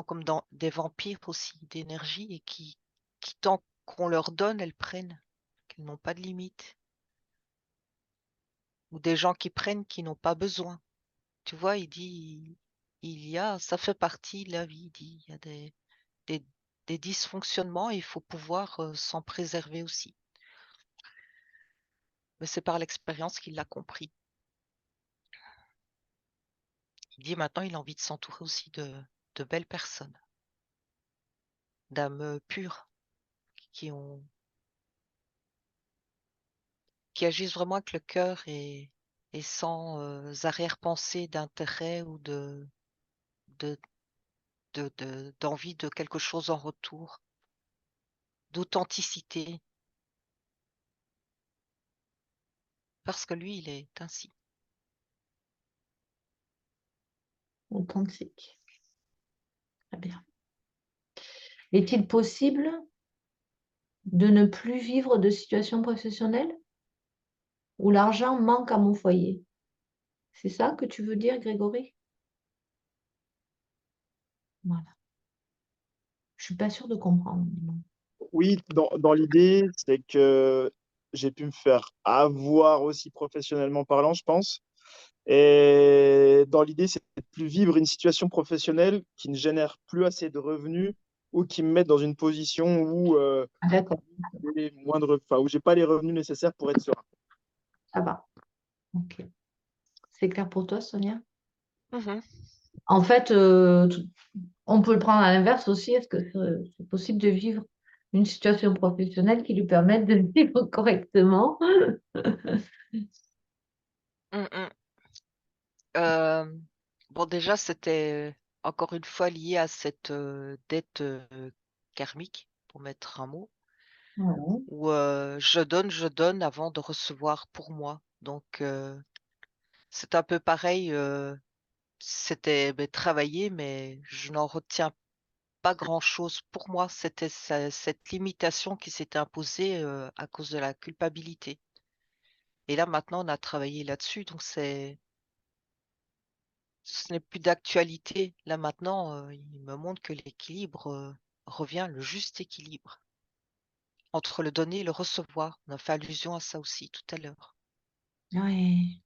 S2: comme dans des vampires aussi d'énergie et qui tant qu'on leur donne, elles prennent, qu'elles n'ont pas de limite. Ou des gens qui prennent qui n'ont pas besoin. Tu vois? Il dit: Ça fait partie de la vie», il dit: «Il y a des des dysfonctionnements et il faut pouvoir, s'en préserver aussi». Mais c'est par l'expérience qu'il l'a compris. Il dit maintenant il a envie de s'entourer aussi de belles personnes, d'âmes, pures, qui ont qui agissent vraiment avec le cœur et sans, arrière-pensée d'intérêt ou de d'envie de quelque chose en retour, d'authenticité, parce que lui, il est ainsi.
S1: Authentique. Très bien. Est-il possible de ne plus vivre de situation professionnelle où l'argent manque à mon foyer? C'est ça que tu veux dire, Grégory? Voilà. Je suis pas sûre de comprendre, dis-moi.
S3: Oui, dans l'idée, c'est que j'ai pu me faire avoir aussi professionnellement parlant, je pense. Et dans l'idée, c'est de plus vivre une situation professionnelle qui ne génère plus assez de revenus ou qui me mette dans une position où,
S1: Ah d'accord,
S3: où j'ai pas les revenus nécessaires pour être serein.
S1: ça va. OK. C'est clair pour toi, Sonia?
S2: Mmh.
S1: En fait, on peut le prendre à l'inverse aussi. Est-ce que c'est possible de vivre une situation professionnelle qui lui permette de vivre correctement?
S2: Mmh mh. Hem, bon déjà, c'était encore une fois lié à cette, dette, karmique, pour mettre un mot,
S1: Ouais,
S2: où, je donne avant de recevoir pour moi. Donc, c'est un peu pareil, c'était, beh, travailler, mais je n'en retiens pas grand-chose pour moi. C'était cette limitation qui s'était imposée, à cause de la culpabilité et là, maintenant, on a travaillé là-dessus, donc ce n'est plus d'actualité. Là, maintenant, il me montre que l'équilibre, revient, le juste équilibre entre le donner et le recevoir. On a fait allusion à ça aussi tout à l'heure.
S1: ouais.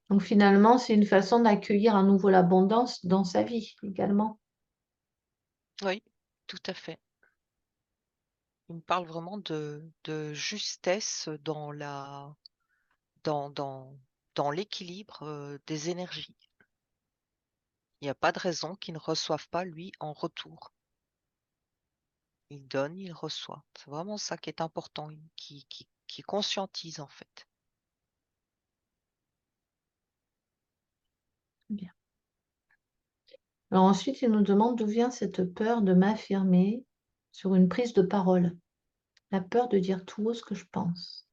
S1: Donc finalement, c'est une façon d'accueillir à nouveau l'abondance dans sa vie également.
S2: Oui, tout à fait. Il me parle vraiment de justesse dans dans dans l'équilibre, des énergies. Il n'y a pas de raison qu'il ne reçoive pas lui en retour. Il donne, il reçoit. C'est vraiment ça qui est important, qui conscientise en fait.
S1: Bien. Alors ensuite, il nous demande d'où vient cette peur de m'affirmer sur une prise de parole. La peur de dire tout haut ce que je pense.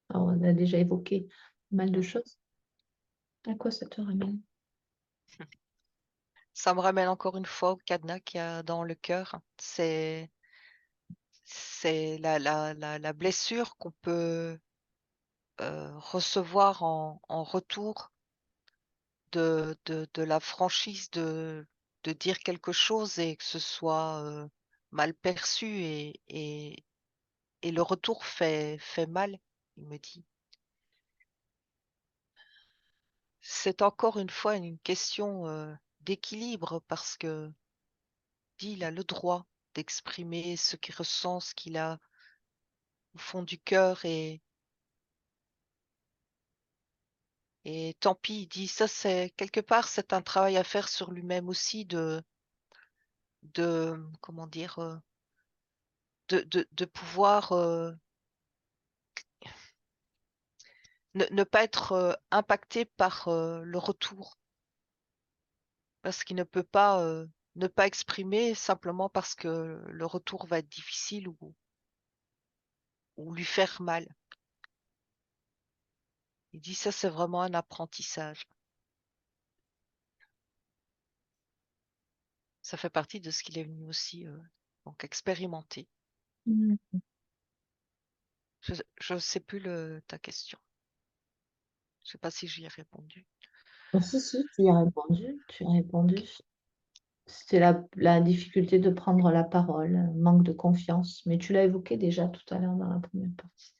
S1: Alors, on a déjà évoqué pas mal de
S2: Mm.
S1: choses. À quoi ça te ramène?
S2: Ça me ramène encore une fois au cadenas qu'il y a dans le cœur. C'est la blessure qu'on peut recevoir en retour de la franchise de dire quelque chose et que ce soit mal perçu et le retour fait mal, il me dit. C'est encore une fois une question d'équilibre parce que dit il a le droit d'exprimer ce qu'il ressent, ce qu'il a au fond du cœur et tant pis, il dit ça c'est quelque part c'est un travail à faire sur lui-même aussi de comment dire de pouvoir ne pas être impacté par le retour parce qu'il ne peut pas ne pas exprimer simplement parce que le retour va être difficile ou lui faire mal. Il dit ça c'est vraiment un apprentissage. Ça fait partie de ce qu'il est venu aussi donc expérimenter.
S1: Mm.
S2: Je sais plus ta question. Je sais pas si j'y ai répondu.
S1: Ah, si, tu y as répondu. Tu as répondu. C'était la difficulté de prendre la parole, manque de confiance. Mais tu l'as évoqué déjà tout à l'heure dans la première partie.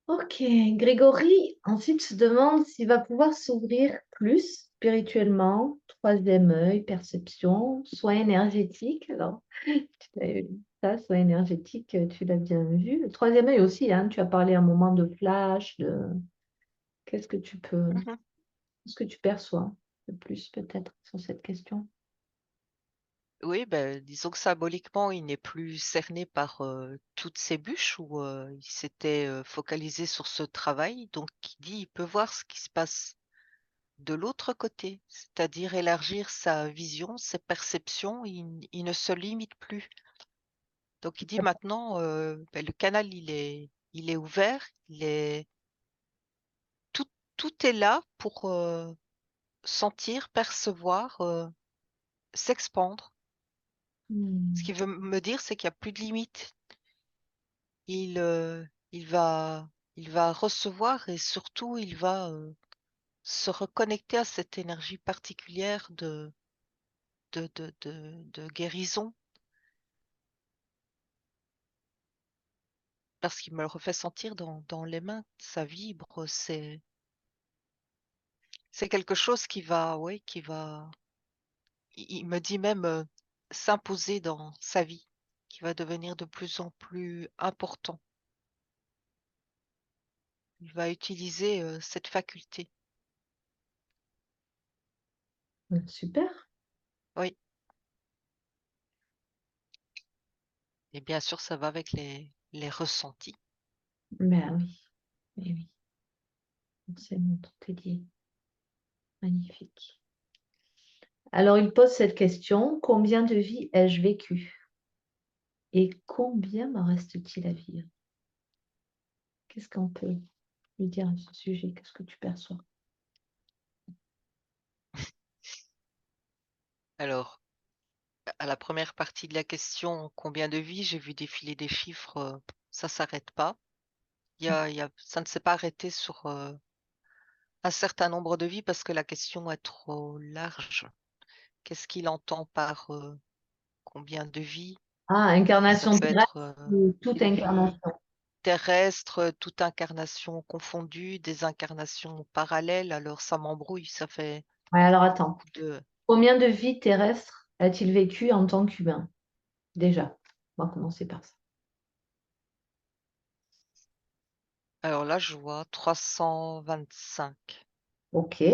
S1: Ok, Grégory ensuite se demande s'il va pouvoir s'ouvrir plus spirituellement, troisième œil, perception, soin énergétique. Alors, tu l'as eu, ça, soin énergétique, tu l'as bien vu. Le troisième œil aussi, hein, tu as parlé un moment de flash, de qu'est-ce que tu peux,
S2: Mhm.
S1: qu'est-ce que tu perçois de plus peut-être sur cette question?
S2: Oui, ben, disons que symboliquement, il n'est plus cerné par toutes ces bûches où il s'était focalisé sur ce travail. Donc, il dit, il peut voir ce qui se passe de l'autre côté, c'est-à-dire élargir sa vision, ses perceptions. Il ne se limite plus. Donc, il dit maintenant, ben, le canal, il est ouvert, tout, tout est là pour sentir, percevoir, s'expandre. Ce
S1: Hmm.
S2: qu'il veut me dire, c'est qu'il n'y a plus de limite. Il, euh, il va, il va recevoir et surtout, il va se reconnecter à cette énergie particulière de guérison parce qu'il me le refait sentir dans les mains. Ça vibre, c'est quelque chose qui va, ouais, il me dit même s'imposer dans sa vie, qui va devenir de plus en plus important. Il va utiliser cette faculté.
S1: Super.
S2: Oui, et bien sûr, ça va avec les ressentis.
S1: Ben oui, eh oui, forcément, tout est lié. Magnifique. Alors, il pose cette question, combien de vies ai-je vécu? Et combien m'en reste-t-il à vivre? Qu'est-ce qu'on peut lui dire à ce sujet? Qu'est-ce que tu perçois?
S2: Alors, à la première partie de la question, combien de vies, j'ai vu défiler des chiffres, ça s'arrête pas. Ça ne s'est pas arrêté sur un certain nombre de vies parce que la question est trop large. Qu'est-ce qu'il entend par combien de vies?
S1: Ah,
S2: Ça
S1: incarnation
S2: peut être
S1: terrestre ou toute
S2: des vies
S1: incarnation?
S2: terrestres, toute incarnation confondue, des incarnations parallèles. Alors ça m'embrouille, ça fait
S1: Ouais, alors attends.
S2: beaucoup de.
S1: Combien de vies terrestres a-t-il vécu en tant qu'humain? Déjà, on va commencer par ça.
S2: Alors là, je vois 325.
S1: Ok.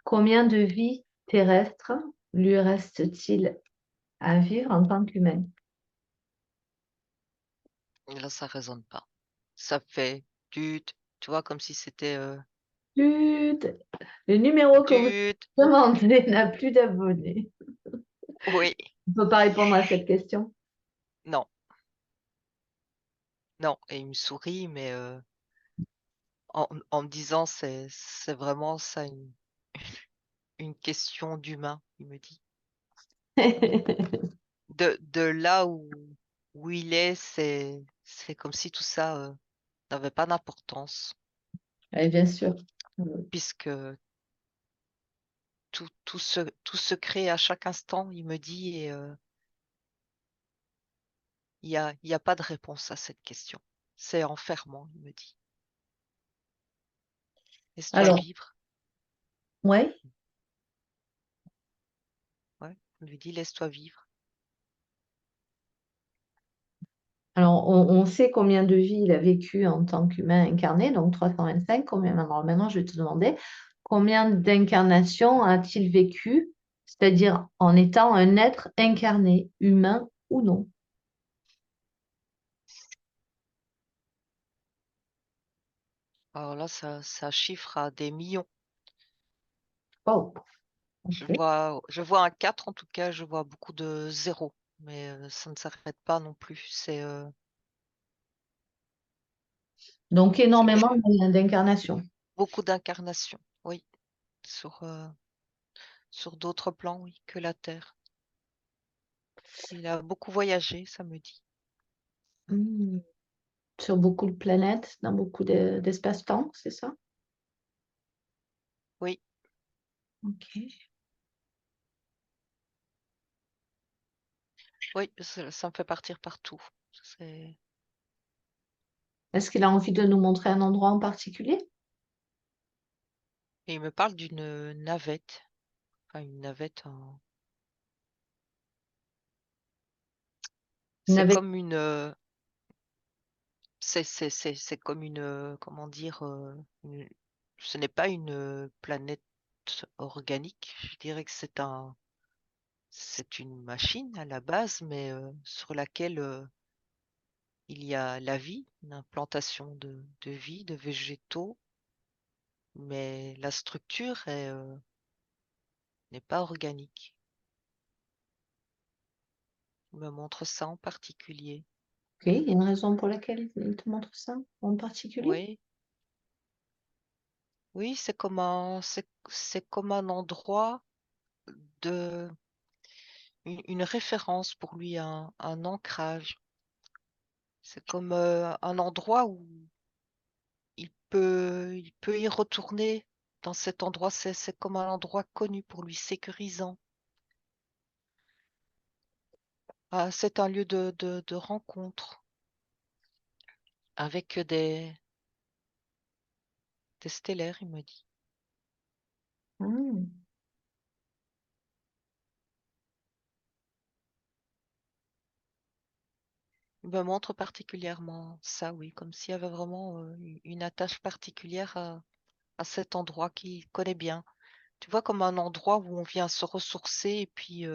S1: Combien de vies terrestre lui reste-t-il à vivre en tant qu'humain?
S2: Et là, ça résonne pas. Ça fait tut, tu vois, comme si c'était
S1: Tut. Le numéro que vous
S2: tut.
S1: demandez n'a plus d'abonnés.
S2: Oui,
S1: On ne peut pas répondre à cette question.
S2: non, non. Et il me sourit, mais en me disant c'est vraiment ça une question d'humain, il me dit. De là où il est, c'est comme si tout ça n'avait pas d'importance,
S1: Oui, bien sûr.
S2: puisque tout se crée à chaque instant, il me dit, et il y a pas de réponse à cette question. C'est enfermant, il me dit. Laisse-toi
S1: Alors,
S2: vivre.
S1: ouais.
S2: Ouais, il lui dit laisse-toi vivre.
S1: Alors, on sait combien de vies il a vécu en tant qu'humain incarné, donc 325. Maintenant, je vais te demander combien d'incarnations a-t-il vécu, c'est-à-dire en étant un être incarné, humain ou non?
S2: Alors là, ça chiffre à des millions.
S1: Oh,
S2: Je
S1: ok.
S2: vois un 4 en tout cas, je vois beaucoup de zéros, mais ça ne s'arrête pas non plus.
S1: Donc,
S2: C'est
S1: énormément d'incarnations.
S2: beaucoup d'incarnations, oui, sur, sur d'autres plans, oui, que la Terre. Il a beaucoup voyagé, ça me dit.
S1: Hmm. Sur beaucoup de planètes, dans beaucoup d'espace-temps, c'est ça?
S2: Oui,
S1: Ok.
S2: oui, ça me fait partir partout. C'est-
S1: Est-ce qu'il a envie de nous montrer un endroit en particulier?
S2: Et il me parle d'une navette, enfin une navette en...
S1: Une
S2: C'est
S1: navette.
S2: comme une, c'est comme une, comment dire, ce n'est pas une planète organique. Je dirais que c'est une machine à la base, mais sur laquelle il y a la vie, une implantation de vie, de végétaux, mais la structure n'est pas organique. Il me montre ça en particulier.
S1: Ok, il y a une raison pour laquelle il te montre ça en particulier?
S2: Oui, oui, c'est comme un endroit de, une référence pour lui, un ancrage. C'est comme un endroit où il peut y retourner dans cet endroit. C'est comme un endroit connu pour lui, sécurisant. Ah, c'est un lieu de rencontre avec des stellaires, il me dit.
S1: Hmm.
S2: Il me montre particulièrement ça, oui, comme s'il y avait vraiment une attache particulière à cet endroit qu'il connaît bien. Tu vois, comme un endroit où on vient se ressourcer et puis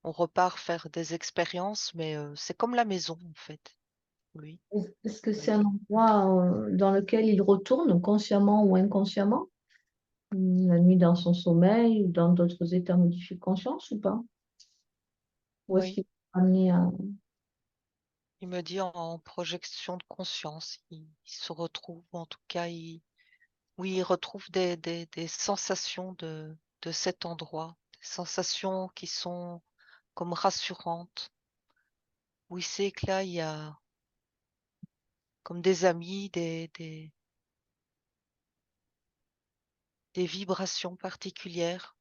S2: on repart faire des expériences, mais c'est comme la maison, en fait, lui,
S1: Est-ce que
S2: me
S1: c'est un
S2: dit.
S1: endroit dans lequel il retourne consciemment ou inconsciemment? La nuit dans son sommeil ou dans d'autres états modifiés de conscience ou pas? Ou est-ce
S2: Oui,
S1: qu'il est amené à...
S2: il me dit en projection de conscience, il se retrouve, ou en tout cas, oui, il retrouve des sensations de cet endroit, des sensations qui sont comme rassurantes, où il sait que là, il y a comme des amis, des vibrations particulières,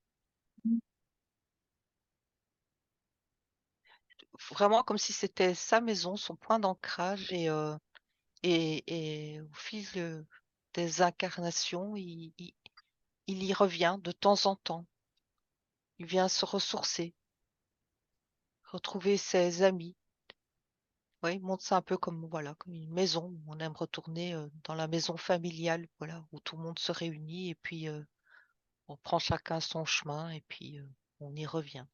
S2: vraiment comme si c'était sa maison, son point d'ancrage, et au fil des incarnations, il y revient de temps en temps. Il vient se ressourcer, retrouver ses amis. Oui, il montre ça un peu comme, voilà, comme une maison où on aime retourner dans la maison familiale, voilà, où tout le monde se réunit et puis On prend chacun son chemin et puis on y revient.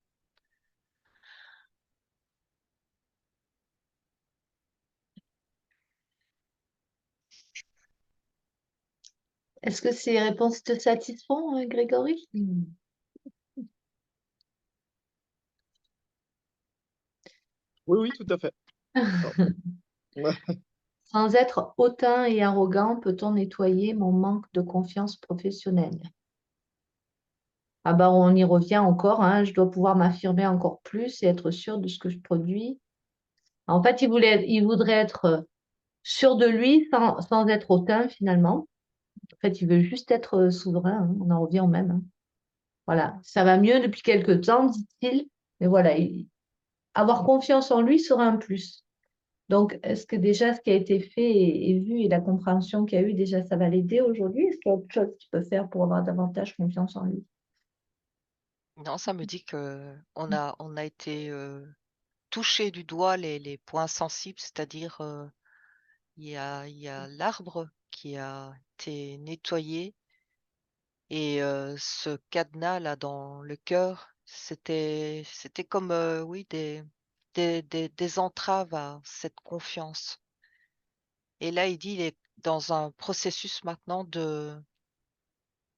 S1: Est-ce que ces réponses te satisfont, Grégory?
S3: Oui, oui, tout à fait. Oh. Ouais.
S1: Sans être hautain et arrogant, peut-on nettoyer mon manque de confiance professionnelle? Ah bah on y revient encore, hein, je dois pouvoir m'affirmer encore plus et être sûr de ce que je produis. En fait, il voudrait être sûr de lui sans être hautain finalement. En fait, il veut juste être souverain, hein, on en revient au même, hein. Voilà, ça va mieux depuis quelque temps, dit-il. Mais voilà, avoir confiance en lui sera un plus. Donc, est-ce que déjà ce qui a été fait et vu et la compréhension qu'il y a eu, déjà ça va l'aider aujourd'hui? Est-ce qu'il y a autre chose qu'il peut faire pour avoir davantage confiance en lui?
S2: Non, ça me dit que on a été touché du doigt les points sensibles, c'est-à-dire il y a l'arbre qui a été nettoyé et ce cadenas là dans le cœur, c'était comme oui des entraves à cette confiance. Et là, il dit il est dans un processus maintenant de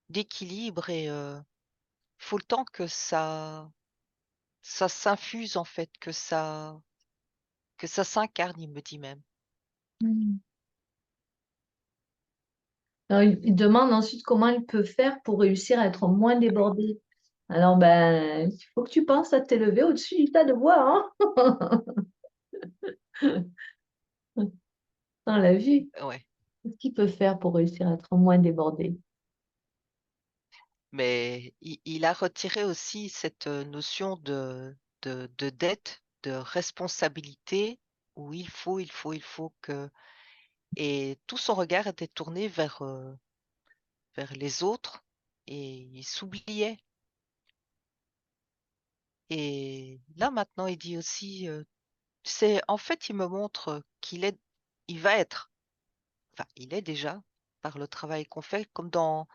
S2: d'équilibre et faut le temps que ça s'infuse en fait, que ça s'incarne, il me dit même.
S1: Mhm. Alors, il demande ensuite comment il peut faire pour réussir à être moins débordé. Alors, ben, il faut que tu penses à t'élever au-dessus du tas de bois, hein? On l'a vu.
S2: Ouais,
S1: Qu'est-ce qu'il peut faire pour réussir à être moins débordé?
S2: mais il a retiré aussi cette, notion de dette, de responsabilité où il faut que et tout son regard était tourné vers les autres et il s'oubliait. Et là, maintenant, il dit aussi, c'est en fait, il me montre il va être, enfin, il est déjà, par le travail qu'on fait, comme dans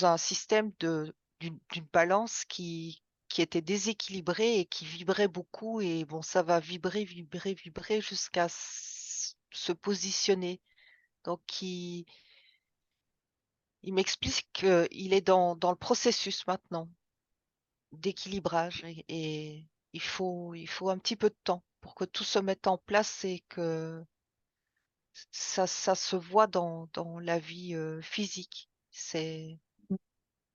S2: un système d'une balance qui était déséquilibrée et qui vibrait beaucoup et bon, ça va vibrer, vibrer, vibrer jusqu'à se positionner. Donc il m'explique qu'il est dans le processus maintenant d'équilibrage et il faut un petit peu de temps pour que tout se mette en place et que ça se voit dans la vie, physique.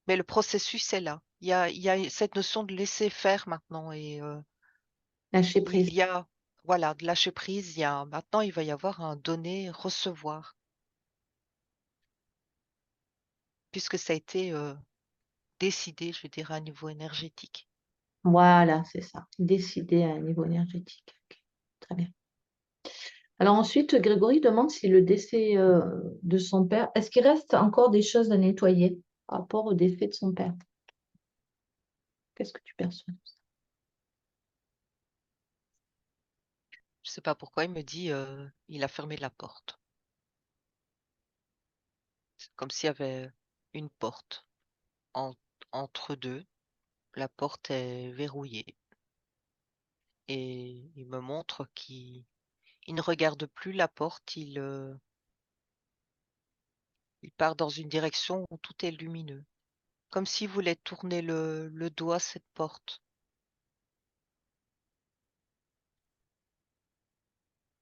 S2: Mais le processus est là. Il y a cette notion de laisser faire maintenant et
S1: Lâcher
S2: où
S1: prise.
S2: il y a voilà, de lâcher prise. Maintenant, il va y avoir un donner-recevoir puisque ça a été, décidé, je veux dire, à un niveau énergétique.
S1: Voilà, c'est ça. Décider à un niveau énergétique. Ok, très bien. Alors ensuite, Grégory demande si le décès de son père, est-ce qu'il reste encore des choses à nettoyer par rapport au décès de son père? Qu'est-ce que tu perçois de ça?
S2: Je sais pas pourquoi il me dit, il a fermé la porte. C'est comme s'il y avait une porte en entre 2. La porte est verrouillée et il me montre qu'il ne regarde plus la porte, il part dans une direction où tout est lumineux, comme s'il voulait tourner le dos à cette porte.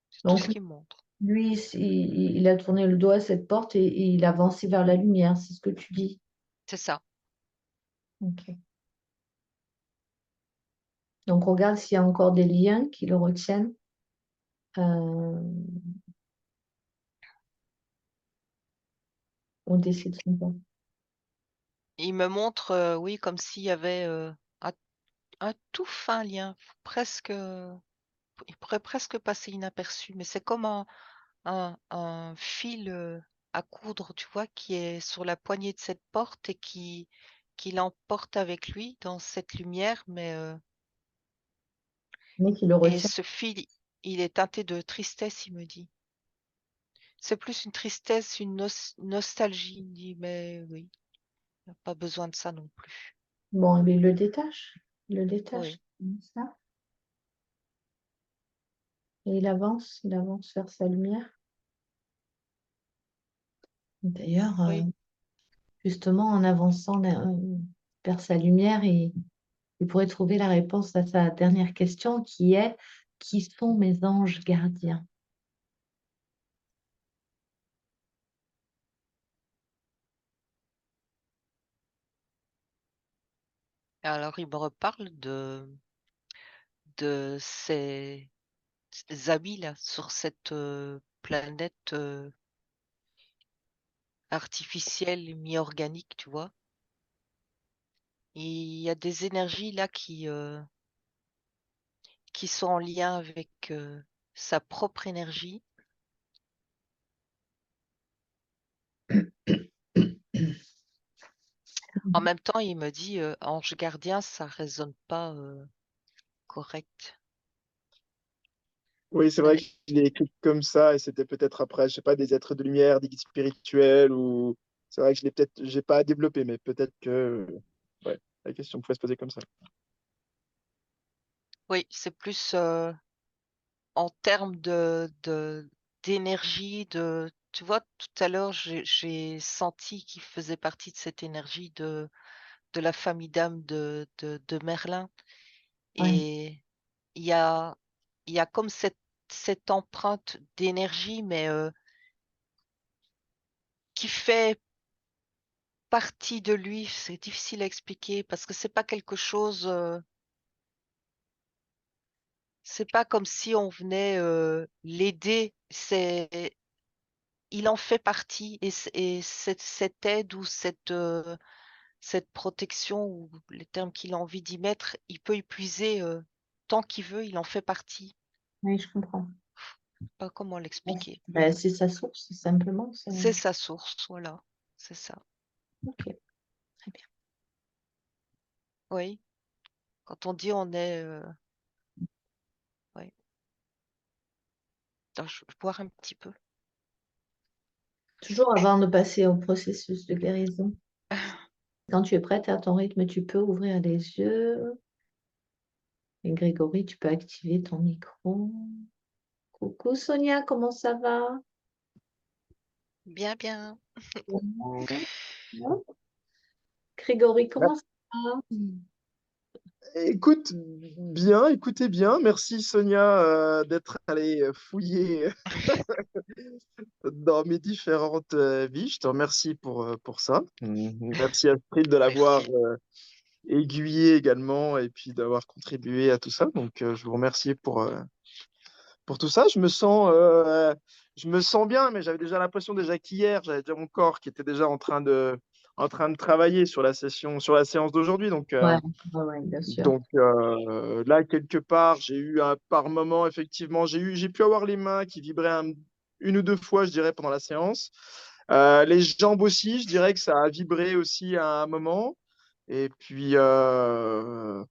S2: C'est tout
S1: Donc
S2: ce qu'il me montre.
S1: lui, il a tourné le doigt à cette porte et il avance vers la lumière, c'est ce que tu dis.
S2: C'est ça.
S1: Ok. Donc regarde s'il y a encore des liens qui le retiennent. euh, au décès de son père.
S2: Il me montre, oui, comme s'il y avait, un tout fin lien, presque, il pourrait presque passer inaperçu, mais c'est comme un fil, à coudre, tu vois, qui est sur la poignée de cette porte et qui l'emporte avec lui dans cette lumière, mais
S1: Mais qui le
S2: et
S1: retient.
S2: ce fil, il est teinté de tristesse, il me dit. C'est plus une tristesse, une nostalgie, il me dit, mais oui. Il n'a pas besoin de ça non plus.
S1: Bon, mais il le détache. Il le détache.
S2: Oui.
S1: Comme ça. Et il avance vers sa lumière. D'ailleurs,
S2: Oui.
S1: justement, en avançant vers sa lumière, il pourrait trouver la réponse à sa dernière question qui est: qui sont mes anges gardiens?
S2: Et alors, il me reparle de ses amis là sur cette planète artificielle mi-organique, tu vois. Il y a des énergies là qui sont en lien avec sa propre énergie. En même temps, il me dit ange gardien, ça résonne pas correct.
S3: Oui, c'est vrai que je l'ai écrit comme ça et c'était peut-être après, je sais pas, des êtres de lumière, des guides spirituels ou c'est vrai que je l'ai peut-être, j'ai pas développé, mais peut-être que ouais, la question pouvait se poser comme ça.
S2: Oui, c'est plus en termes d'énergie, tu vois, tout à l'heure, j'ai senti qu'il faisait partie de cette énergie de la famille d'âme de Merlin.
S1: Ouais,
S2: Et il y a, il y a comme cette empreinte d'énergie, mais qui fait partie de lui. C'est difficile à expliquer parce que c'est pas quelque chose, c'est pas comme si on venait l'aider. Il en fait partie et cette aide ou cette protection ou les termes qu'il a envie d'y mettre, il peut y puiser tant qu'il veut, il en fait partie.
S1: oui, je comprends.
S2: Pas comment l'expliquer.
S1: Ben, c'est sa source, simplement.
S2: C'est sa source, voilà, c'est ça.
S1: Ok, très bien.
S2: Oui, quand on dit on est, ouais. Attends, je vais boire un petit peu.
S1: Toujours avant de passer au processus de guérison. Quand tu es prête à ton rythme, tu peux ouvrir les yeux. Et Grégory, tu peux activer ton micro. Coucou Sonia, comment ça va?
S2: Bien, bien.
S1: Ouais. Grégory, comment ça va?
S3: Écoute bien, écoutez bien. Merci Sonia d'être allée fouiller dans mes différentes vies. Je te remercie pour ça. Merci Astrid de l'avoir aiguillé également et puis d'avoir contribué à tout ça. Donc je vous remercie pour tout ça. Je me sens bien, mais j'avais déjà l'impression déjà qu'hier, j'avais déjà mon corps qui était déjà en train de travailler sur la session, sur la séance d'aujourd'hui.
S1: Ouais, ouais, ouais, bien sûr.
S3: Là, quelque part, j'ai eu un par moment, effectivement, j'ai pu avoir les mains qui vibraient une ou deux fois, je dirais, pendant la séance. Les jambes aussi, je dirais que ça a vibré aussi à un moment. Et puis, euh,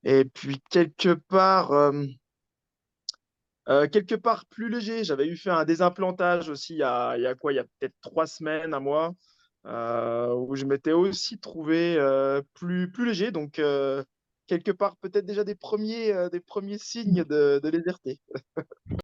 S3: et puis quelque part plus léger. J'avais eu fait un désimplantage aussi il y a quoi? Il y a peut-être 3 semaines, un mois, où je m'étais aussi trouvé plus léger. Quelque part, peut-être déjà des premiers signes de légèreté.